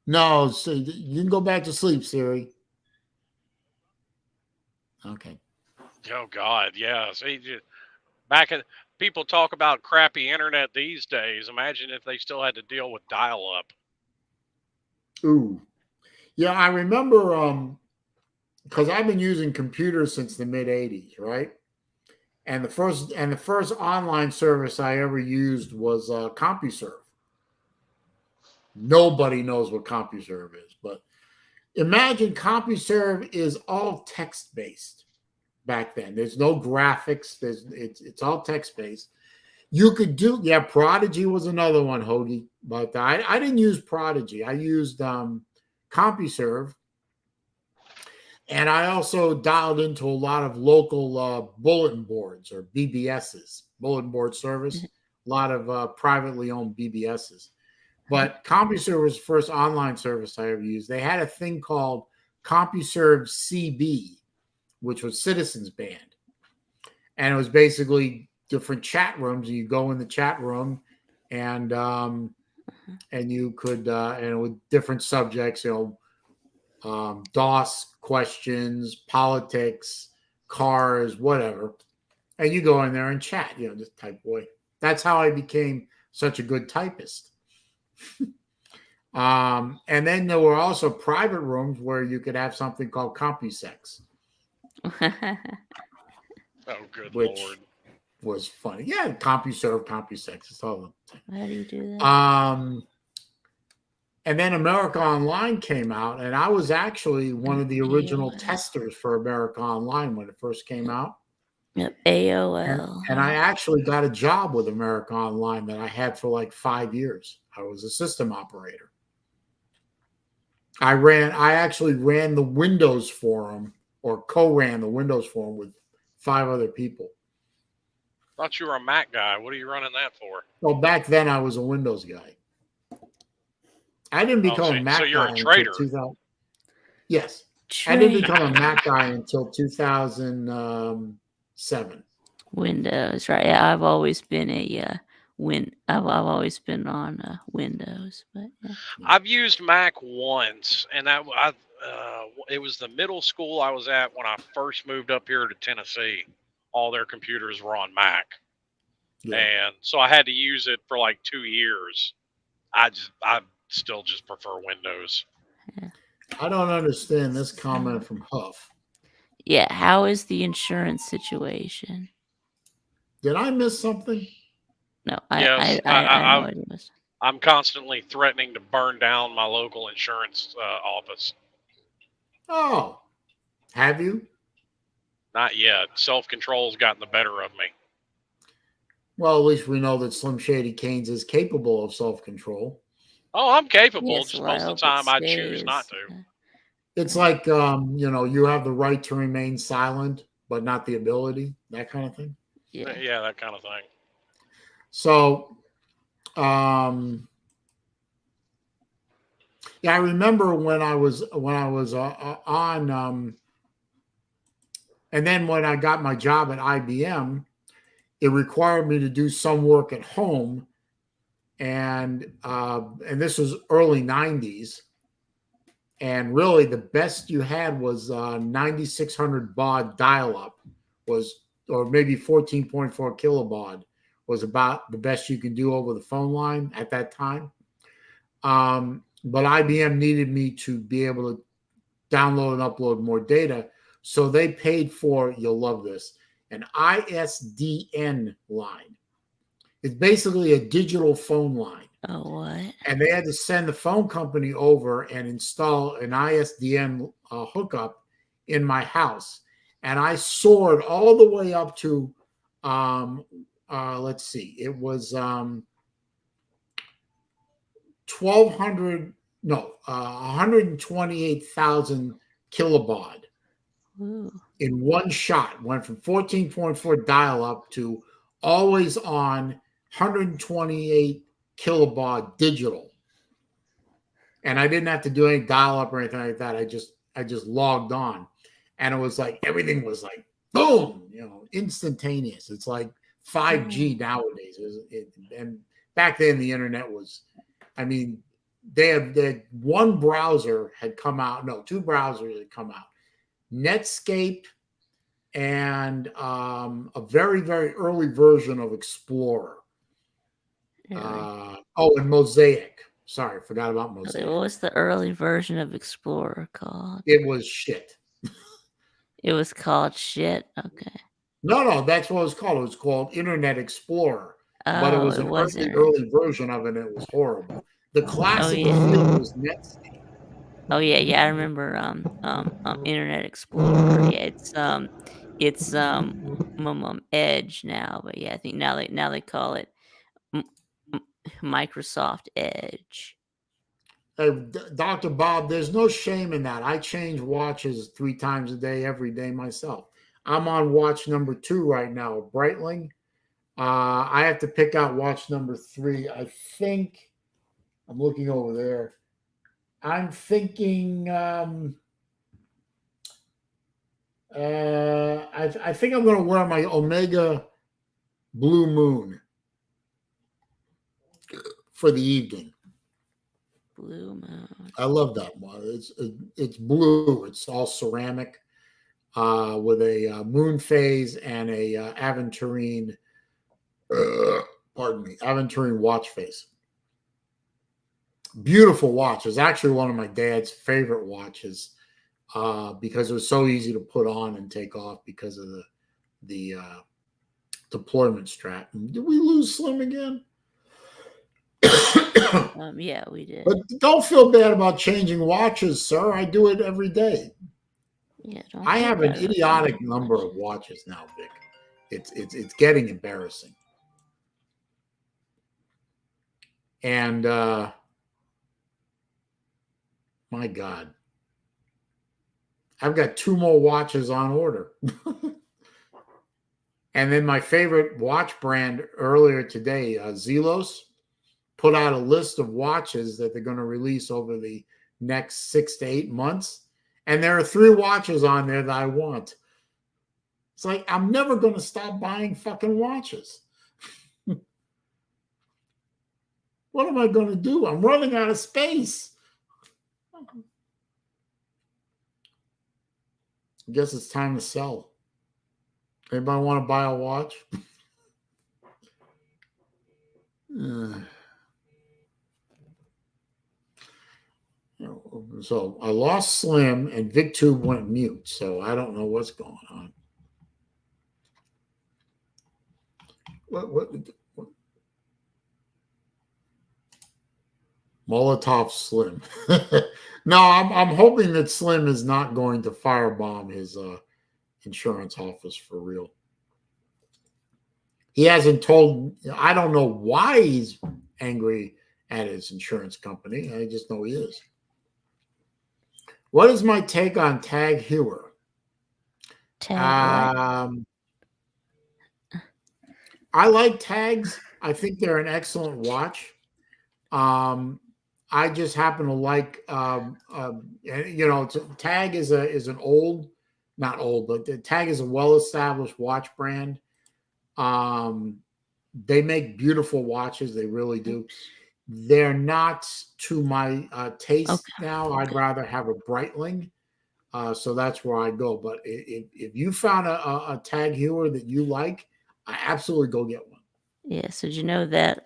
No, so you can go back to sleep, Siri. Okay. Oh God, yeah. See, people talk about crappy internet these days. Imagine if they still had to deal with dial-up. Ooh. Yeah, I remember because I've been using computers since the mid 80s, right? And the first online service I ever used was CompuServe. Nobody knows what CompuServe is, but imagine CompuServe is all text based back then. There's no graphics. It's all text based. You could do, yeah. Prodigy was another one, Hoagie, but I didn't use Prodigy. I used CompuServe, and I also dialed into a lot of local bulletin boards or BBSs, bulletin board service. A lot of privately owned BBSs. But CompuServe was the first online service I ever used. They had a thing called CompuServe CB, which was Citizens Band. And it was basically different chat rooms. You go in the chat room and you could, and with different subjects, DOS questions, politics, cars, whatever. And you go in there and chat, just type away. That's how I became such a good typist. And then there were also private rooms where you could have something called CompuSex. Oh, good which Lord. Was funny. Yeah, CompuServe, CompuSex. It's all. How do you do that? And then America Online came out, and I was actually one of the original testers for America Online when it first came out. Yep, AOL. And I actually got a job with America Online that I had for like 5 years. I was a system operator. I actually ran the Windows forum, or co-ran the Windows forum with 5 other people. Thought you were a Mac guy. What are you running that for? Well, back then I was a Windows guy. I didn't become a Mac guy until 2000. Yes. I didn't become a Mac guy until 2007. Windows, right? Yeah, I've always been I've always been on Windows, but yeah. I've used Mac once, and it was the middle school I was at when I first moved up here to Tennessee. All their computers were on Mac, and so I had to use it for like 2 years. I still just prefer Windows. Yeah. I don't understand this comment from Huff. Yeah, how is the insurance situation? Did I miss something? No, yes, I know it was. I'm constantly threatening to burn down my local insurance office. Oh, have you? Not yet. Self-control's gotten the better of me. Well, at least we know that Slim Shady Canes is capable of self-control. Oh, I'm capable. Yes, just most of the time I choose not to. It's like, you have the right to remain silent, but not the ability, that kind of thing. Yeah, that kind of thing. So, I remember when I was on, and then when I got my job at IBM, it required me to do some work at home, and this was early 90s, and really the best you had was 9600 baud dial-up, or maybe 14.4 kilobaud was about the best you could do over the phone line at that time. But IBM needed me to be able to download and upload more data, so they paid for, you'll love this, an ISDN line. It's basically a digital phone line. Oh, what? And they had to send the phone company over and install an ISDN hookup in my house. And I soared all the way up to, let's see, it was 128,000 kilobaud. Ooh. In one shot. Went from 14.4 dial-up to always on 128 kilobaud digital. And I didn't have to do any dial-up or anything like that. I just logged on. And it was like, everything was like, boom, instantaneous. It's like 5G nowadays. And back then the internet was, they had one browser had come out. No, 2 browsers had come out. Netscape and a very, very early version of Explorer. Really? And Mosaic. Sorry, forgot about What Mosaic. was the early version of Explorer called? It was shit. It was called shit. Okay. No, that's what it was called. It was called Internet Explorer, but it Oh, was it an was early version of it. And it was horrible. The Oh classic yeah. field was Netscape. Oh yeah. I remember Internet Explorer. Yeah, it's Edge now, but yeah, I think now they call it M- M- Microsoft Edge. Hey, Dr. Bob, there's no shame in that. I change watches 3 times a day, every day myself. I'm on watch number 2 right now, Breitling. I have to pick out watch number 3. I think I'm looking over there. I'm thinking. I think I'm going to wear my Omega Blue Moon for the evening. Blue Moon. I love that one. It's blue. It's all ceramic with a moon phase and a aventurine. Pardon me, aventurine watch face. Beautiful watch. It's actually one of my dad's favorite watches because it was so easy to put on and take off because of the deployment strap. Did we lose Slim again? Yeah, we did. But don't feel bad about changing watches, sir. I do it every day. Yeah, I have an idiotic number of watches now, Vic. It's getting embarrassing. And my God, I've got 2 more watches on order. And then my favorite watch brand earlier today, Zelos, put out a list of watches that they're going to release over the next 6 to 8 months. And there are 3 watches on there that I want. It's like, I'm never going to stop buying fucking watches. What am I going to do? I'm running out of space. I guess it's time to sell. Anybody want to buy a watch? So I lost Slim and VikTube went mute. So I don't know what's going on. What Molotov Slim. No, I'm hoping that Slim is not going to firebomb his insurance office for real. He hasn't told. I don't know why he's angry at his insurance company. I just know he is. What is my take on Tag Heuer? I like tags. I think they're an excellent watch. I just happen to like, Tag is an old, not old, but the Tag is a well-established watch brand. They make beautiful watches. They really do. They're not to my taste now. I'd rather have a Breitling. So that's where I go. But if you found a Tag Heuer that you like, I absolutely go get one. Yeah. So did you know that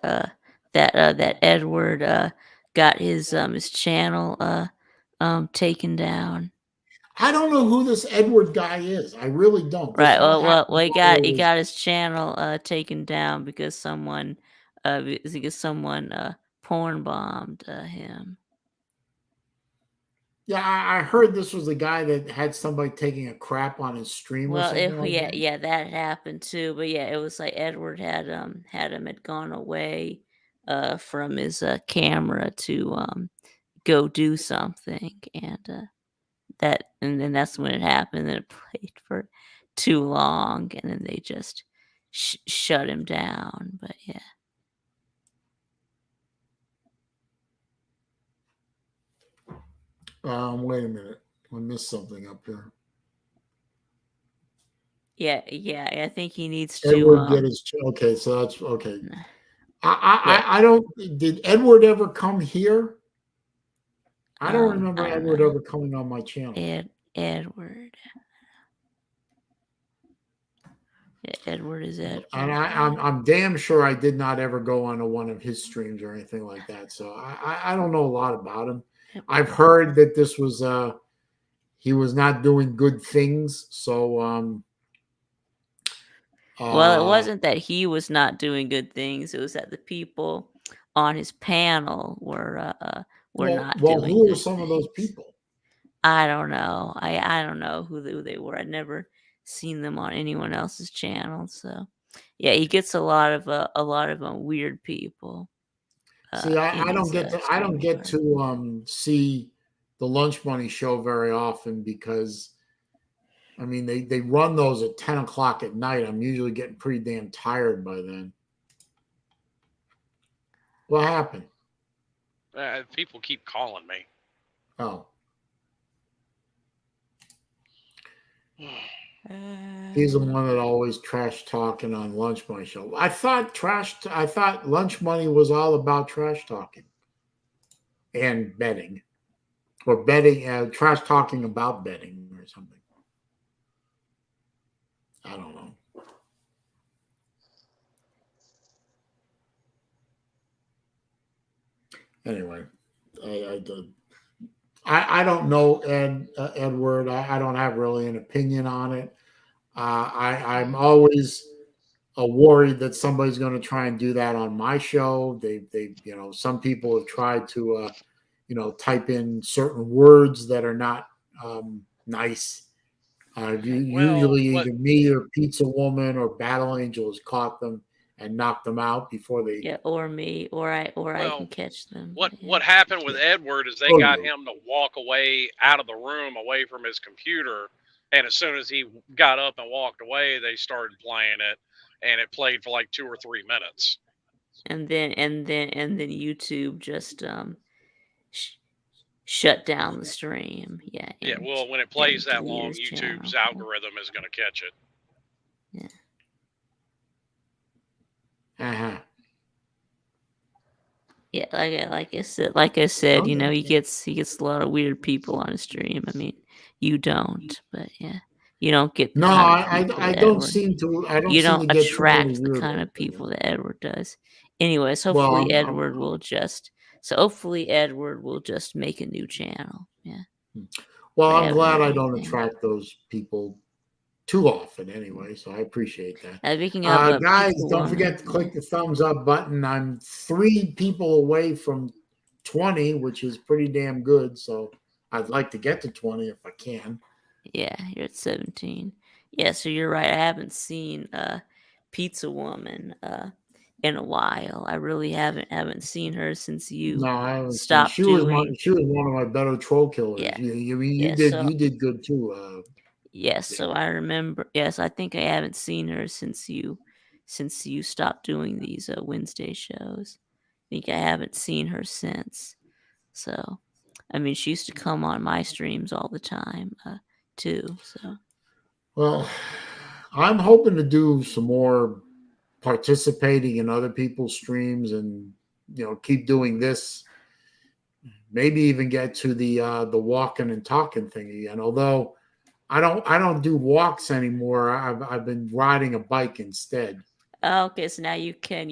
that Edward got his channel taken down? I don't know who this Edward guy is. I really don't. Right. Well, he got his channel taken down because someone porn bombed him. Yeah, I heard this was the guy that had somebody taking a crap on his stream or something like that. Yeah, that happened too. But yeah, it was like Edward had gone away from his camera to go do something, and then that's when it happened. And it played for too long, and then they just shut him down. But yeah. Wait a minute. I missed something up here. Yeah, I think he needs Edward to get his okay, so that's okay. I don't. Did Edward ever come here? I don't remember Edward ever coming on my channel. Edward. Yeah, Edward is Edward. And I'm damn sure I did not ever go on one of his streams or anything like that. So I don't know a lot about him. Yep. I've heard that this was he was not doing good things. So well, it wasn't that he was not doing good things. It was that the people on his panel were not doing. Who are good some things. of those people? I don't know. I don't know who they were. I'd never seen them on anyone else's channel. So, yeah, he gets a lot of weird people. See, I don't get to see the Lunch Money show very often because, I mean, they run those at 10 o'clock at night. I'm usually getting pretty damn tired by then. What happened? People keep calling me. Oh. He's the one that always trash talking on Lunch Money show. I thought Lunch Money was all about trash talking and betting, or betting, trash talking about betting or something. I don't know. Anyway, I don't know Edward. I don't have really an opinion on it. I'm always worried that somebody's going to try and do that on my show. They some people have tried to type in certain words that are not nice. Usually either me or Pizza Woman or Battle Angel has caught them and knocked them out before they. Yeah, or me, or I can catch them. What happened with Edward is they got him to walk away out of the room, away from his computer, and as soon as he got up and walked away, they started playing it, and it played for like 2 or 3 minutes. And then YouTube just shut down the stream. Yeah. Yeah. Well, when it plays that long, YouTube's algorithm is going to catch it. Yeah. Uh-huh. Yeah, like I said, he gets a lot of weird people on his stream. I mean, you don't, but yeah, you don't get. No, I don't seem to. I don't. You seem don't to get attract the kind of people that Edward does. Anyways, hopefully Edward will just. So hopefully Edward will just make a new channel. Yeah. Well, I'm glad I don't attract those people too often anyway, so I appreciate that. Guys, don't forget to click the thumbs up button. I'm 3 people away from 20, which is pretty damn good, so I'd like to get to 20 if I can. Yeah, you're at 17. Yeah, so you're right. I haven't seen Pizza Woman in a while. I really haven't seen her since you stopped she was one of my better troll killers. Yeah. You did good too. Yes, so I remember. Yes, I think I haven't seen her since you stopped doing these Wednesday shows. I think I haven't seen her since. So, I mean, she used to come on my streams all the time too. So, well, I'm hoping to do some more participating in other people's streams, and keep doing this. Maybe even get to the walking and talking thing again. Although I don't do walks anymore. I've been riding a bike instead. Okay, so now you can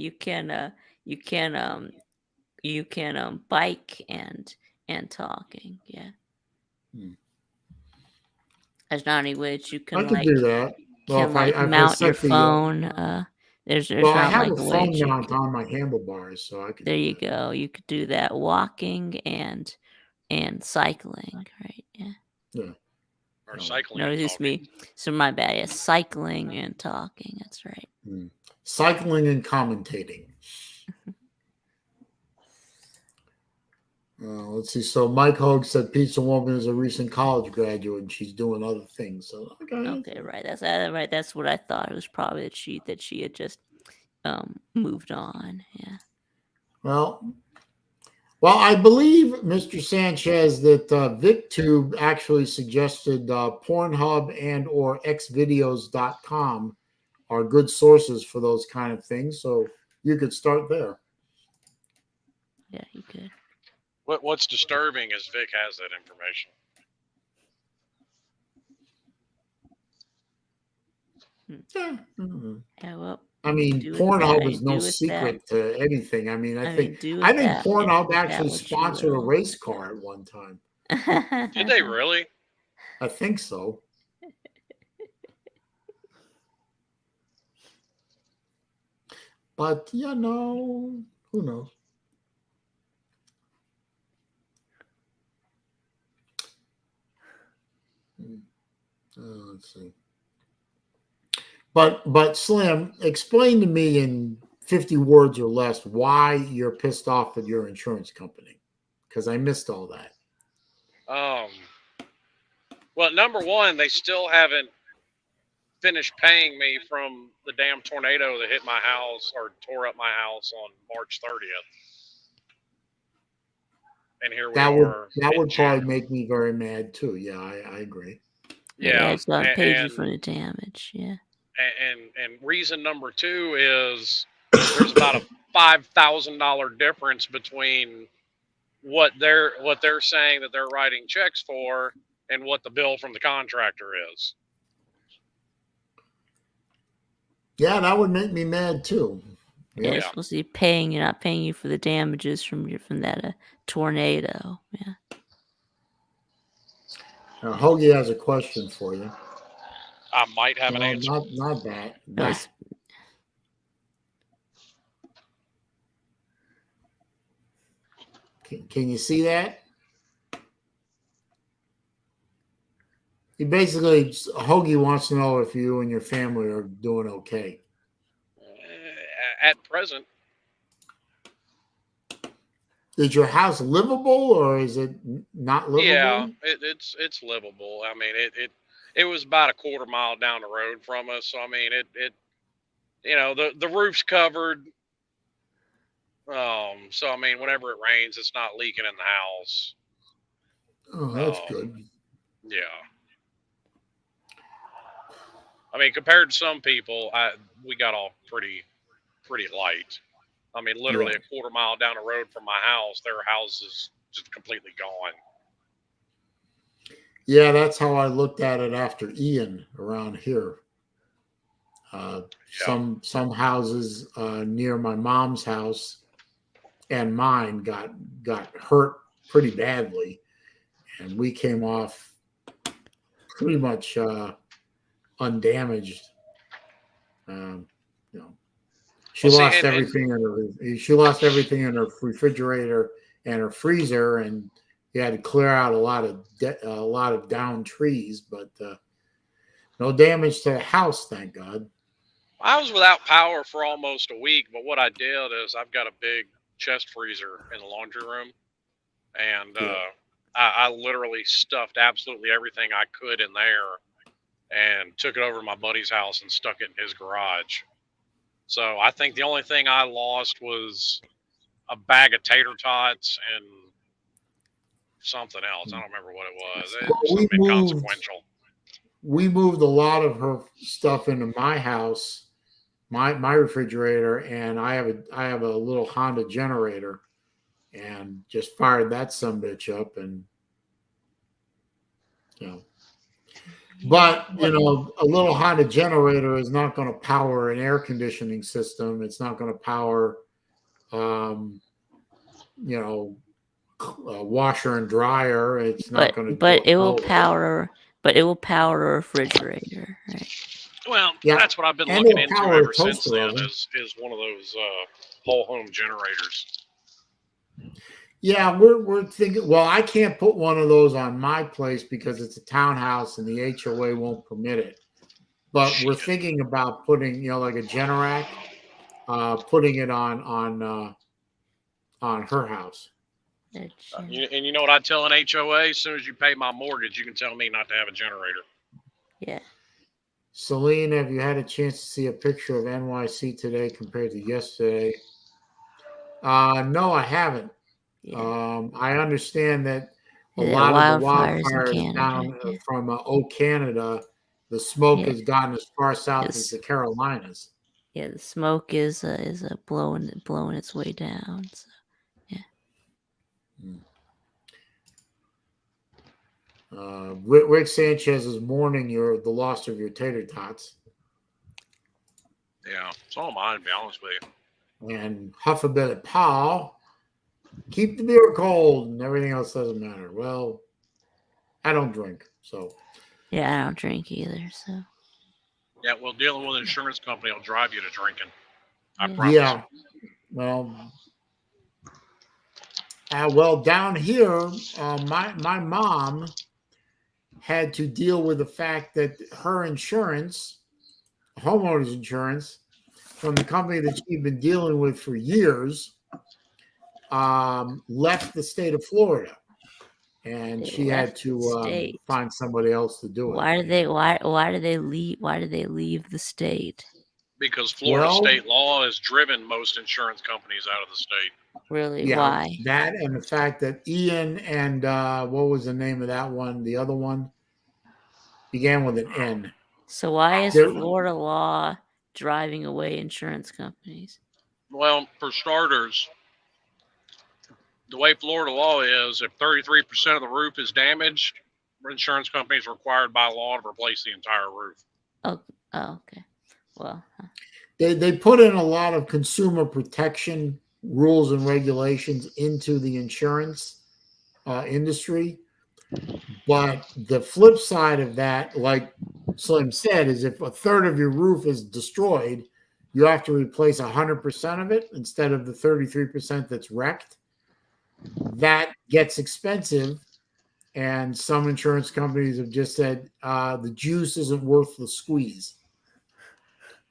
bike and talking. Yeah. There's not any way that you can. I can do that. Well, if mount your phone. There's I have like a phone mount on my handlebars, so I can. There you go. You could do that walking and cycling, right? Yeah. Yeah. Or cycling. No, it's me. So my bad. Yeah, cycling and talking. That's right. Cycling and commentating. Let's see. So Mike Hogue said Pizza Woman is a recent college graduate and she's doing other things. So okay, right. That's right. That's what I thought. It was probably that she had just moved on. Yeah. Well, I believe, Mr. Sanchez, that VikTube actually suggested Pornhub and or xvideos.com are good sources for those kind of things. So you could start there. Yeah, you could. What's disturbing is Vic has that information. Yeah. Mm-hmm. Yeah, well, I mean, do with that. Pornhub is Do no with that. secret to anything. I mean, I think do with that. Pornhub that actually what you sponsored a will. race car at one time. Did they really? I think so. But yeah, no, who knows? Let's see. But Slim, explain to me in 50 words or less why you're pissed off at your insurance company, because I missed all that. Well, number one, they still haven't finished paying me from the damn tornado that hit my house or tore up my house on March 30th. And here we are. That would probably make me very mad too. Yeah, I agree. Yeah, it's not paid you for the damage. Yeah. And reason number two is there's about a $5,000 difference between what they're saying that they're writing checks for and what the bill from the contractor is. Yeah, that would make me mad too. Yeah, it's supposed to be paying. You're not paying you for the damages from that tornado. Yeah. Now, Hoagie has a question for you. I might have an answer. Not that. Can you see that? He basically, Hoagie wants to know if you and your family are doing okay. At present. Is your house livable or is it not livable? Yeah, it's livable. I mean, it was about a quarter mile down the road from us. So I mean, it the roof's covered. So I mean, whenever it rains, it's not leaking in the house. Oh, that's good. Yeah. I mean, compared to some people, we got off pretty light. I mean, literally a quarter mile down the road from my house, their house is just completely gone. Yeah, that's how I looked at it after Ian around here. Some houses near my mom's house and mine got hurt pretty badly, and we came off pretty much undamaged. She lost everything in her refrigerator and her freezer, and you had to clear out a lot of downed trees, but no damage to the house, thank God. I was without power for almost a week, but what I did is I've got a big chest freezer in the laundry room, and I literally stuffed absolutely everything I could in there and took it over to my buddy's house and stuck it in his garage. So I think the only thing I lost was a bag of tater tots and something else. I don't remember what it was. It was something inconsequential. We moved a lot of her stuff into my house, my refrigerator, and I have a little Honda generator, and just fired that sumbitch up, and But, a little Honda generator is not going to power an air conditioning system. It's not going to power, washer and dryer. It's not going to. But it will power. But it will power a refrigerator, right? Well, that's what I've been looking into ever since then. Is one of those whole home generators. Yeah, we're thinking. Well, I can't put one of those on my place because it's a townhouse and the HOA won't permit it. But we're thinking about putting, like a Generac, putting it on her house. And you know what I tell an HOA? As soon as you pay my mortgage, you can tell me not to have a generator. Yeah. Saleen, have you had a chance to see a picture of NYC today compared to yesterday? No, I haven't. Yeah. I understand that a lot of the wildfires down from Canada, the smoke has gotten as far south as the Carolinas. Yeah, the smoke is blowing its way down. So, yeah. Rick Sanchez is mourning the loss of your tater tots. Yeah, so am I, to be honest with you. And huff a bit of Paul. Keep the beer cold, and everything else doesn't matter. Well, I don't drink, so. Yeah, I don't drink either, so. Yeah, well, dealing with an insurance company will drive you to drinking. I Yeah. promise. Yeah. Well, down here, my mom had to deal with the fact that her insurance, homeowners insurance, from the company that she'd been dealing with for years, left the state of Florida, and They she had left the to state. find somebody else to do it. Why did they leave the state? Because Florida Well- state law has driven most insurance companies out of the state. Really? Yeah, Why? that and the fact that Ian and what was the name of that one? The other one began with an N. So why is There- Florida law driving away insurance companies? Well, for starters, the way Florida law is, if 33% of the roof is damaged, insurance companies are required by law to replace the entire roof. Oh, okay. Well, They put in a lot of consumer protection rules and regulations into the insurance industry. But the flip side of that, like Slim said, is if a third of your roof is destroyed, you have to replace 100% of it instead of the 33% that's wrecked. That gets expensive. And some insurance companies have just said the juice isn't worth the squeeze.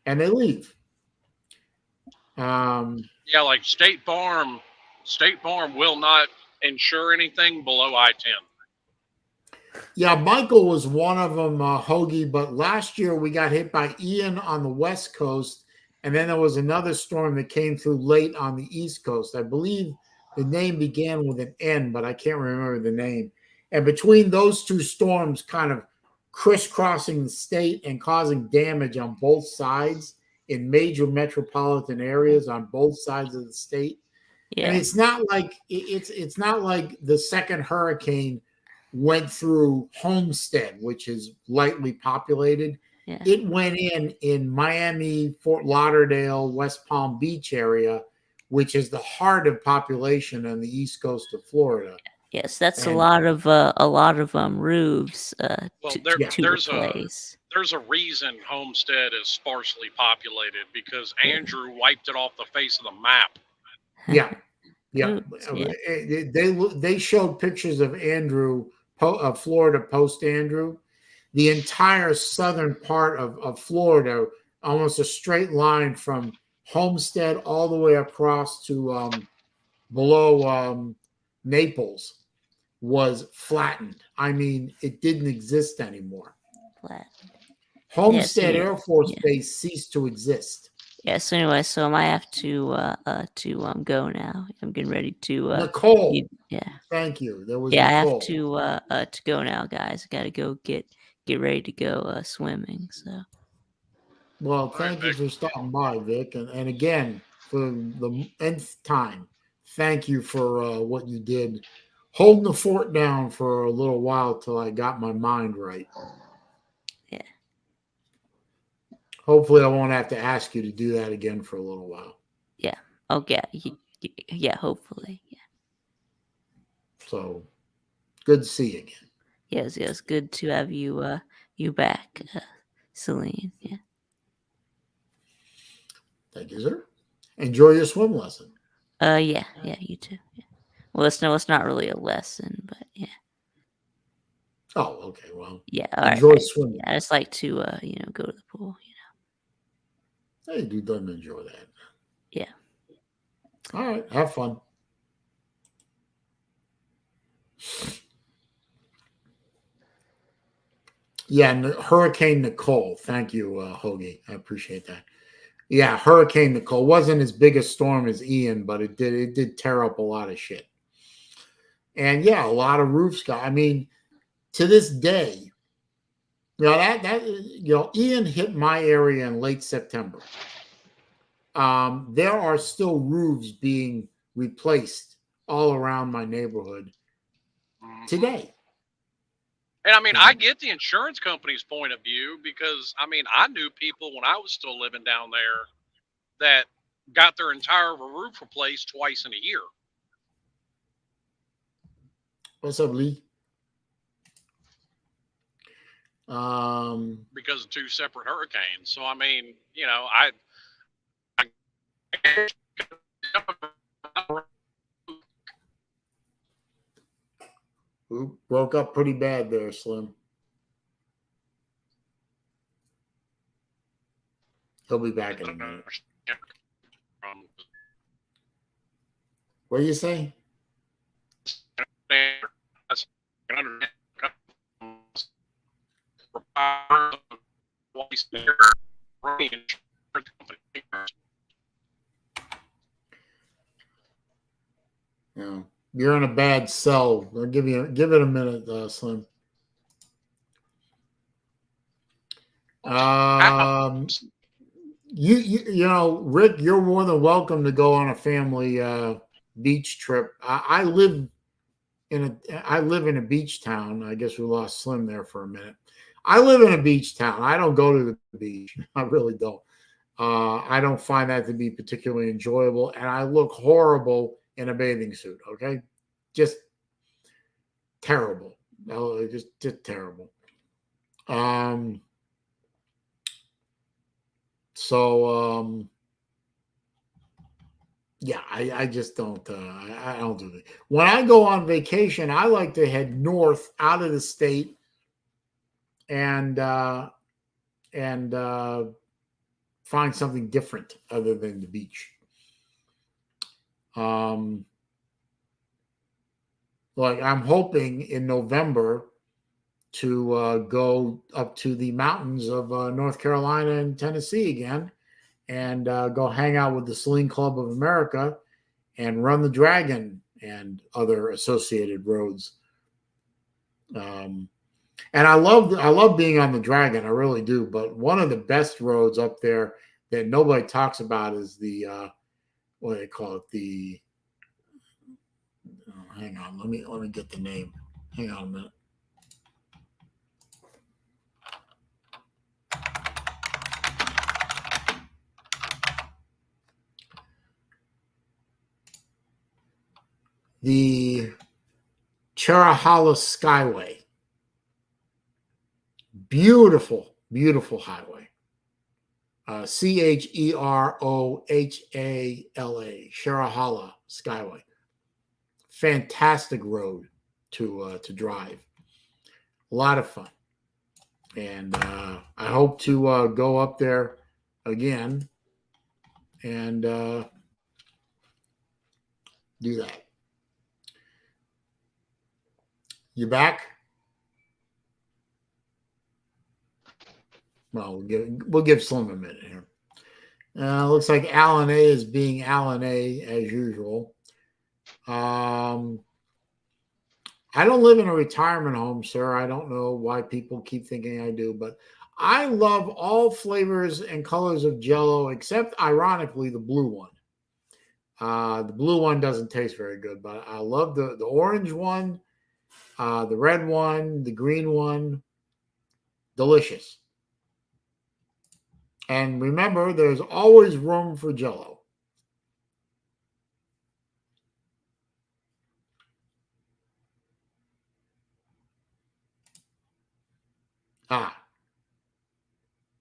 And they leave. Yeah, like State Farm will not insure anything below I-10. Yeah, Michael was one of them, Hoagie. But last year we got hit by Ian on the West Coast, and then there was another storm that came through late on the East Coast. I believe the name began with an N, but I can't remember the name. And between those two storms kind of crisscrossing the state and causing damage on both sides in major metropolitan areas on both sides of the state. yeah. And it's not like the second hurricane went through Homestead, which is lightly populated. Yeah. It went in Miami, Fort Lauderdale, West Palm Beach area, which is the heart of population on the east coast of Florida. Yes, that's And- a lot of roofs Well, to there's replace. There's a reason Homestead is sparsely populated because Andrew wiped it off the face of the map. Yeah, yeah. Oops, yeah. They showed pictures of Andrew, of Florida post Andrew. The entire southern part of Florida, almost a straight line from Homestead all the way across to below Naples, was flattened. I mean, it didn't exist anymore. Flat. Homestead Yeah, Air Force yeah. Base ceased to exist. Yeah. So anyway, so I might have to go now. I'm getting ready to Nicole, yeah. thank you. There was Yeah, Nicole. I have to go now, guys. I gotta go get ready to go swimming. So Well, thank you for stopping by, Vic. And again, for the nth time, thank you for what you did, holding the fort down for a little while till I got my mind right. yeah. Hopefully, I won't have to ask you to do that again for a little while. Oh yeah. Yeah. Hopefully. Yeah. So, good to see you again. Yes. Good to have you back, Saleen. Yeah. Thank you, sir. Enjoy your swim lesson. Yeah. You too. Yeah. Well, it's not really a lesson, but yeah. Oh, okay. Well, Yeah. All right. enjoy swimming. Yeah, I just like to go to the pool. Hey, dude, doesn't enjoy that. Yeah. All right. Have fun. Yeah, Hurricane Nicole. Thank you, Hoagie. I appreciate that. Yeah, Hurricane Nicole wasn't as big a storm as Ian, but it did tear up a lot of shit. And yeah, a lot of roofs got. I mean, to this day, Ian hit my area in late September. There are still roofs being replaced all around my neighborhood today. And I mean, I get the insurance company's point of view because I mean, I knew people when I was still living down there that got their entire roof replaced twice in a year. What's up, Lee? Because of 2 separate hurricanes. So I mean, you know, Ooh, broke up pretty bad there, Slim. He'll be back in a minute. What do you say? Yeah, you're in a bad cell. I'll give it a minute, Slim. You know, Rick, you're more than welcome to go on a family beach trip. I live in a beach town. I guess we lost Slim there for a minute. I live in a beach town. I don't go to the beach. I really don't. I don't find that to be particularly enjoyable, and I look horrible in a bathing suit. Okay, just terrible. No, just terrible. Yeah, I just don't. I don't do that. When I go on vacation, I like to head north out of the state and find something different other than the beach. Like I'm hoping in November to go up to the mountains of North Carolina and Tennessee again and go hang out with the Saleen Club of America and run the Dragon and other associated roads. And I love being on the Dragon. I really do. But one of the best roads up there that nobody talks about is the what do they call it? Hang on, let me get the name. Hang on a minute. The Cherahalla Skyway. Beautiful, beautiful highway. Cherohala, Cherahalla Skyway. Fantastic road to drive. A lot of fun. And I hope to go up there again and do that. You back? Well, we'll give Slim a minute here. Looks like Alan A is being Alan A as usual. I don't live in a retirement home, sir. I don't know why people keep thinking I do, but I love all flavors and colors of Jell-O except, ironically, the blue one. The blue one doesn't taste very good, but I love the orange one, the red one, the green one. Delicious. And remember, there's always room for Jell-O.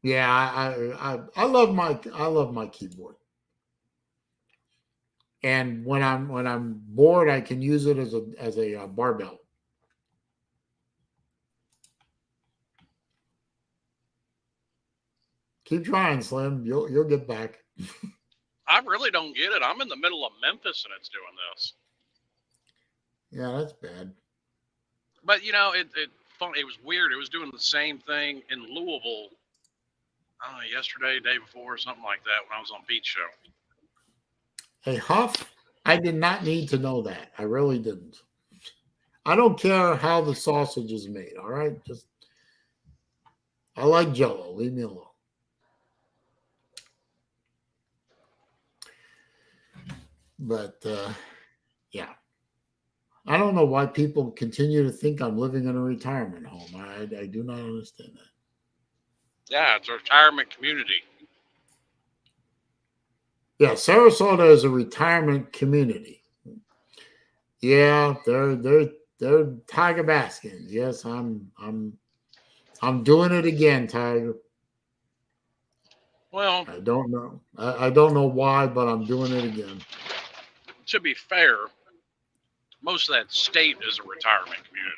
Yeah, I love my keyboard. And when I'm bored, I can use it as a barbell. Keep trying, Slim. You'll get back. I really don't get it. I'm in the middle of Memphis and it's doing this. Yeah, that's bad. But you know, it was weird. It was doing the same thing in Louisville. Yesterday, day before, something like that, when I was on Beach Show. Hey, Huff, I did not need to know that. I really didn't. I don't care how the sausage is made, all right? I like Jell-O. Leave me alone. But, yeah. I don't know why people continue to think I'm living in a retirement home. I do not understand that. Yeah, it's a retirement community. Yeah, Sarasota is a retirement community. Yeah, they're Tiger Baskins. Yes, I'm doing it again, Tiger. Well, I don't know. I don't know why, but I'm doing it again. to be fair, most of that state is a retirement community.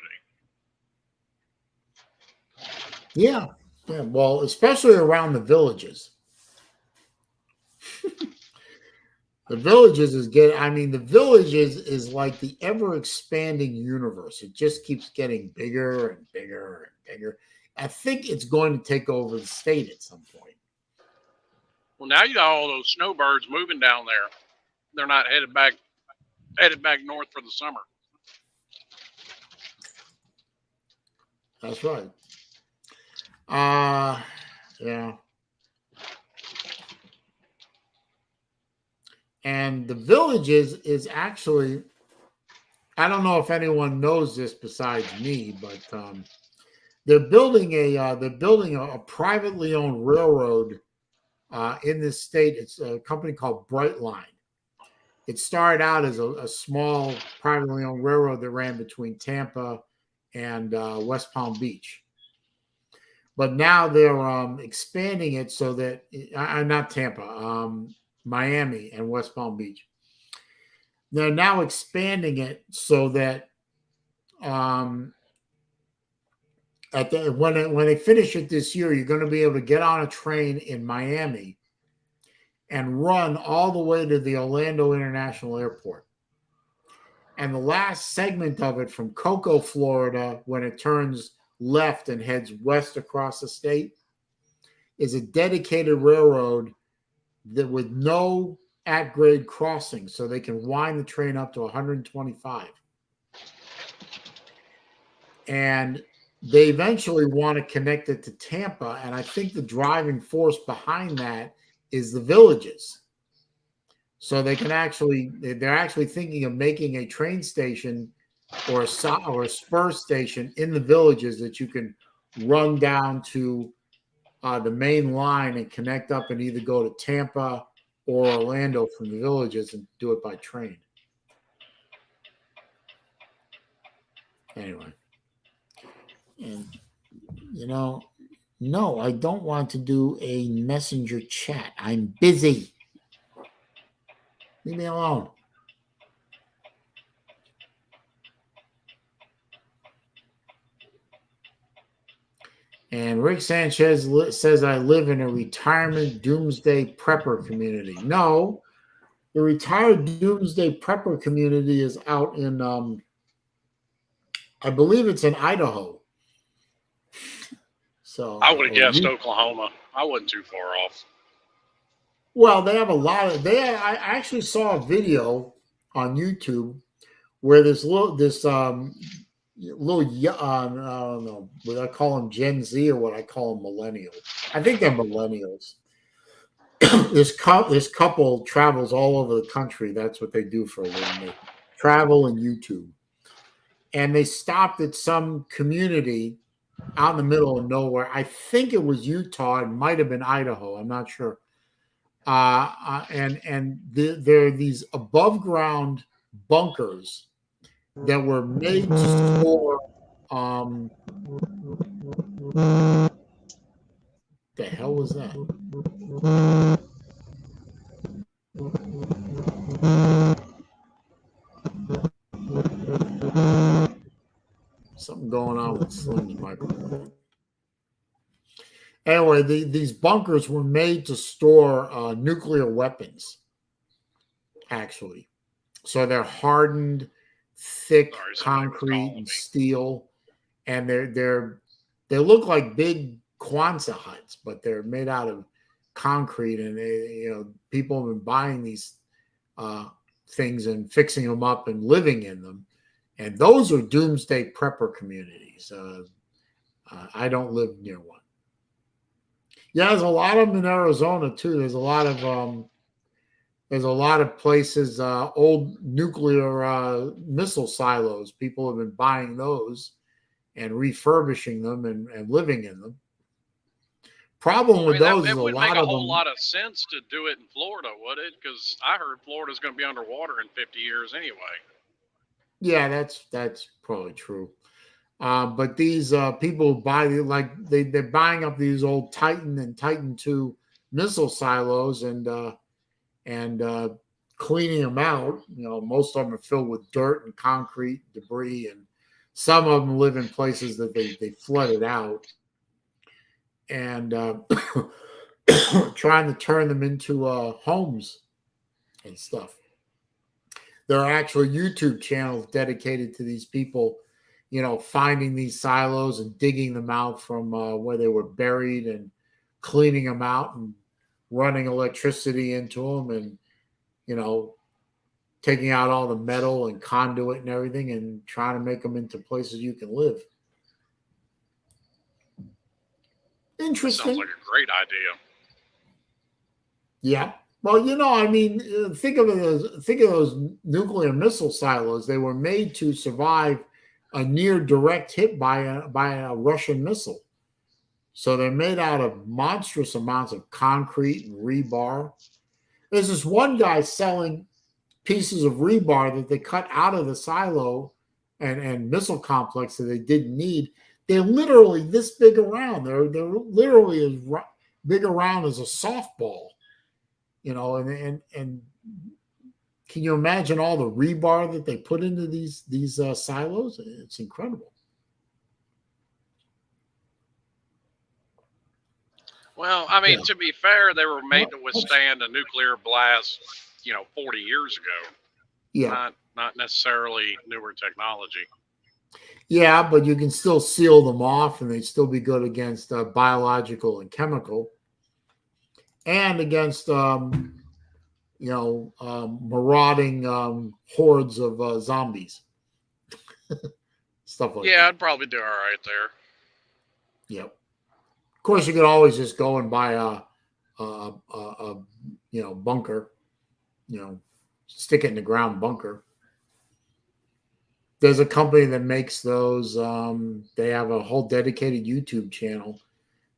Yeah. Yeah. Well, especially around the villages. The villages is getting, I mean, the villages is like the ever expanding universe. It just keeps getting bigger and bigger and bigger. I think it's going to take over the state at some point. Well, now you got all those snowbirds moving down there. They're not headed back north for the summer. That's right. Yeah. And the villages is actually, I don't know if anyone knows this besides me, but they're building a privately owned railroad in this state. It's a company called Brightline. It started out as a small privately owned railroad that ran between Tampa and West Palm Beach. But now they're expanding it so that not Tampa, Miami and West Palm Beach. They're now expanding it so that when they finish it this year, you're going to be able to get on a train in Miami and run all the way to the Orlando International Airport. And the last segment of it from Cocoa, Florida, when it turns left and heads west across the state, is a dedicated railroad that with no at-grade crossing, so they can wind the train up to 125. And they eventually want to connect it to Tampa, and I think the driving force behind that is the villages. So they're actually thinking of making a train station or a spur station in the villages that you can run down to the main line and connect up and either go to Tampa or Orlando from the villages and do it by train. Anyway. And, no, I don't want to do a messenger chat. I'm busy. Leave me alone. And Rick Sanchez says, I live in a retirement doomsday prepper community. No, the retired doomsday prepper community is out in, I believe it's in Idaho. So I would have guessed Oklahoma. I wasn't too far off. Well, they have a lot of. I actually saw a video on YouTube where this little I don't know, would I call them Gen Z or what I call them millennials? I think they're millennials. This couple travels all over the country. That's what they do for a living. They travel and YouTube. And they stopped at some community out in the middle of nowhere. I think it was Utah. It might have been Idaho. I'm not sure. And there are these above ground bunkers that were made to store. The hell was that? Something going on with Slim's microphone. Anyway, these bunkers were made to store nuclear weapons, actually. So they're hardened, thick concrete and steel, and they look like big Quonset huts, but they're made out of concrete. And people have been buying these things and fixing them up and living in them. And those are doomsday prepper communities. I don't live near one. Yeah, there's a lot of them in Arizona too. There's a lot of There's a lot of places, old nuclear missile silos. People have been buying those and refurbishing them and living in them. Problem with those is it a would lot make a of whole them. lot of sense to do it in Florida, would it? Because I heard Florida's going to be underwater in 50 years anyway. Yeah, that's probably true. But these people buy they're buying up these old Titan and Titan II missile silos and cleaning them out. You know, most of them are filled with dirt and concrete debris, and some of them live in places that they flooded out, and trying to turn them into homes and stuff. There are actual YouTube channels dedicated to these people, you know, finding these silos and digging them out from where they were buried and cleaning them out and running electricity into them and, you know, taking out all the metal and conduit and everything and trying to make them into places you can live. Interesting. Sounds like a great idea. Yeah. Well, you know, I mean, think of those nuclear missile silos. They were made to survive a near direct hit by a Russian missile. So they're made out of monstrous amounts of concrete and rebar. There's this one guy selling pieces of rebar that they cut out of the silo and missile complex that they didn't need. They're literally this big around. They're literally as big around as a softball. You know, and can you imagine all the rebar that they put into these silos? It's incredible. Well, I mean, to be fair, they were made to withstand a nuclear blast, 40 years ago. Yeah. Not necessarily newer technology. Yeah, but you can still seal them off, and they'd still be good against biological and chemical, and against marauding hordes of zombies. Stuff like that. Yeah, I'd probably do all right there. Yep. Of course, you could always just go and buy a bunker, stick it in the ground bunker. There's a company that makes those. They have a whole dedicated YouTube channel.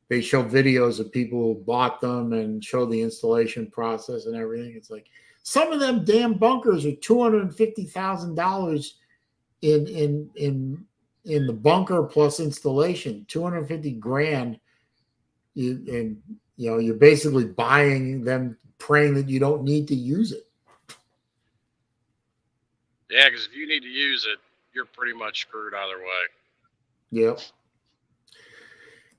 They show videos of people who bought them and show the installation process and everything. It's like some of them damn bunkers are $250,000 in the bunker plus installation. $250,000. You're basically buying them, praying that you don't need to use it. Yeah, because if you need to use it, you're pretty much screwed either way. Yep.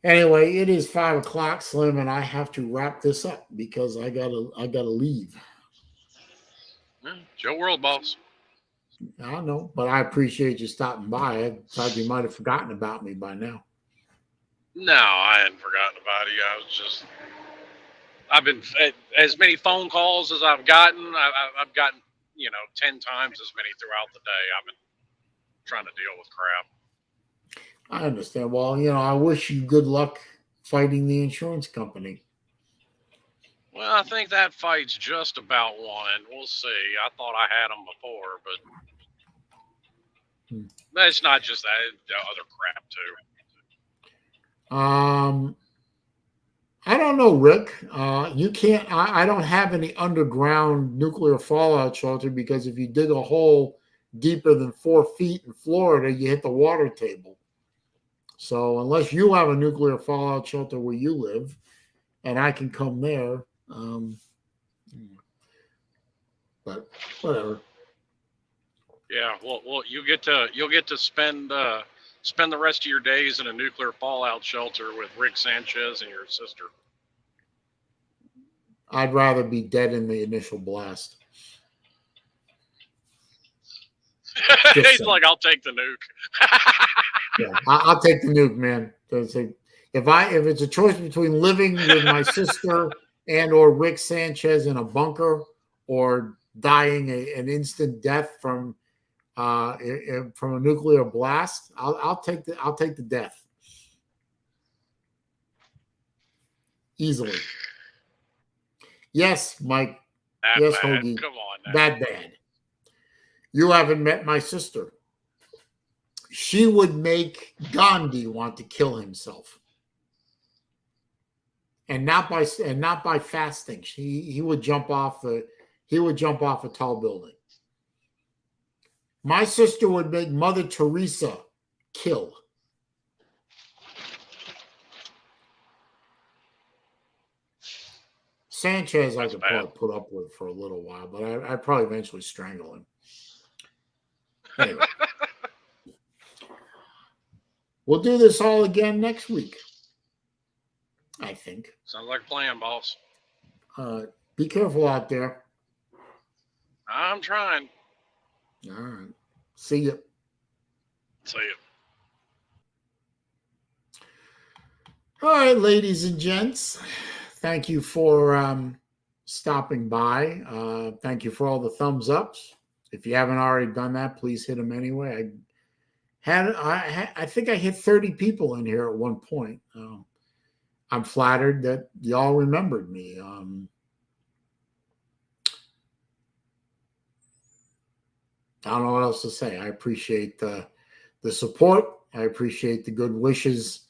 Anyway, it is 5 o'clock, Slim, and I have to wrap this up because I gotta leave. Yeah, Joe World Boss. I know, but I appreciate you stopping by. I thought you might have forgotten about me by now. No, I hadn't forgotten about you. I've been as many phone calls as I've gotten. I've gotten 10 times as many throughout the day. I've been trying to deal with crap. I understand. Well, I wish you good luck fighting the insurance company. Well, I think that fight's just about won. We'll see. I thought I had them before, but it's not just that. Other crap too. I don't know, Rick. You can't. I don't have any underground nuclear fallout shelter because if you dig a hole deeper than 4 feet in Florida, you hit the water table. So unless you have a nuclear fallout shelter where you live, and I can come there, but whatever. Yeah, well, you'll get to spend the rest of your days in a nuclear fallout shelter with Rick Sanchez and your sister. I'd rather be dead in the initial blast. He's like, I'll take the nuke. Yeah, I'll take the nuke, man. If it's a choice between living with my sister and or Rick Sanchez in a bunker or dying an instant death from a nuclear blast, I'll take the death easily. Yes, Mike. That Yes, bad. Hoagie. Come on now. That bad. You haven't met my sister. She would make Gandhi want to kill himself. And not by fasting. He would jump off a tall building. My sister would make Mother Teresa kill. Sanchez, I could probably put up with for a little while, but I'd probably eventually strangle him. Anyway. We'll do this all again next week, I think. Sounds like a plan, boss. Be careful out there. I'm trying. All right. See you. See you. All right, ladies and gents. Thank you for stopping by. Thank you for all the thumbs ups. If you haven't already done that, please hit them anyway. I think I hit 30 people in here at one point. I'm flattered that y'all remembered me. I don't know what else to say. I appreciate the support. I appreciate the good wishes.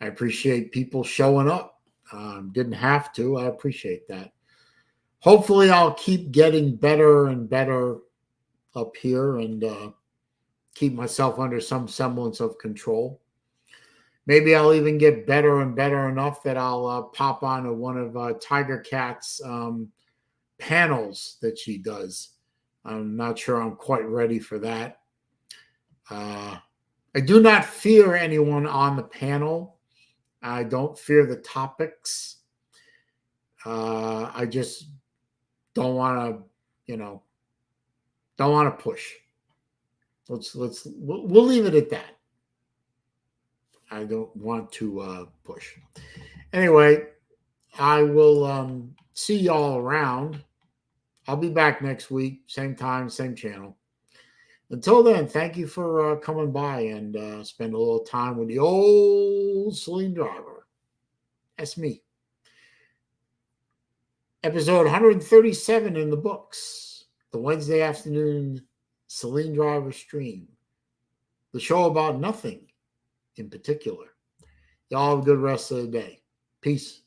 I appreciate people showing up. Didn't have to. I appreciate that. Hopefully, I'll keep getting better and better up here and keep myself under some semblance of control. Maybe I'll even get better and better enough that I'll pop onto one of Tiger Cat's panels that she does. I'm not sure I'm quite ready for that. I do not fear anyone on the panel. I don't fear the topics. I just don't want to, don't want to push. We'll leave it at that. I don't want to push. Anyway, I will see y'all around. I'll be back next week, same time, same channel. Until then, thank you for coming by and spend a little time with the old SaleenDriver. That's me. Episode 137 in the books. The Wednesday afternoon SaleenDriver stream. The show about nothing in particular. Y'all have a good rest of the day. Peace.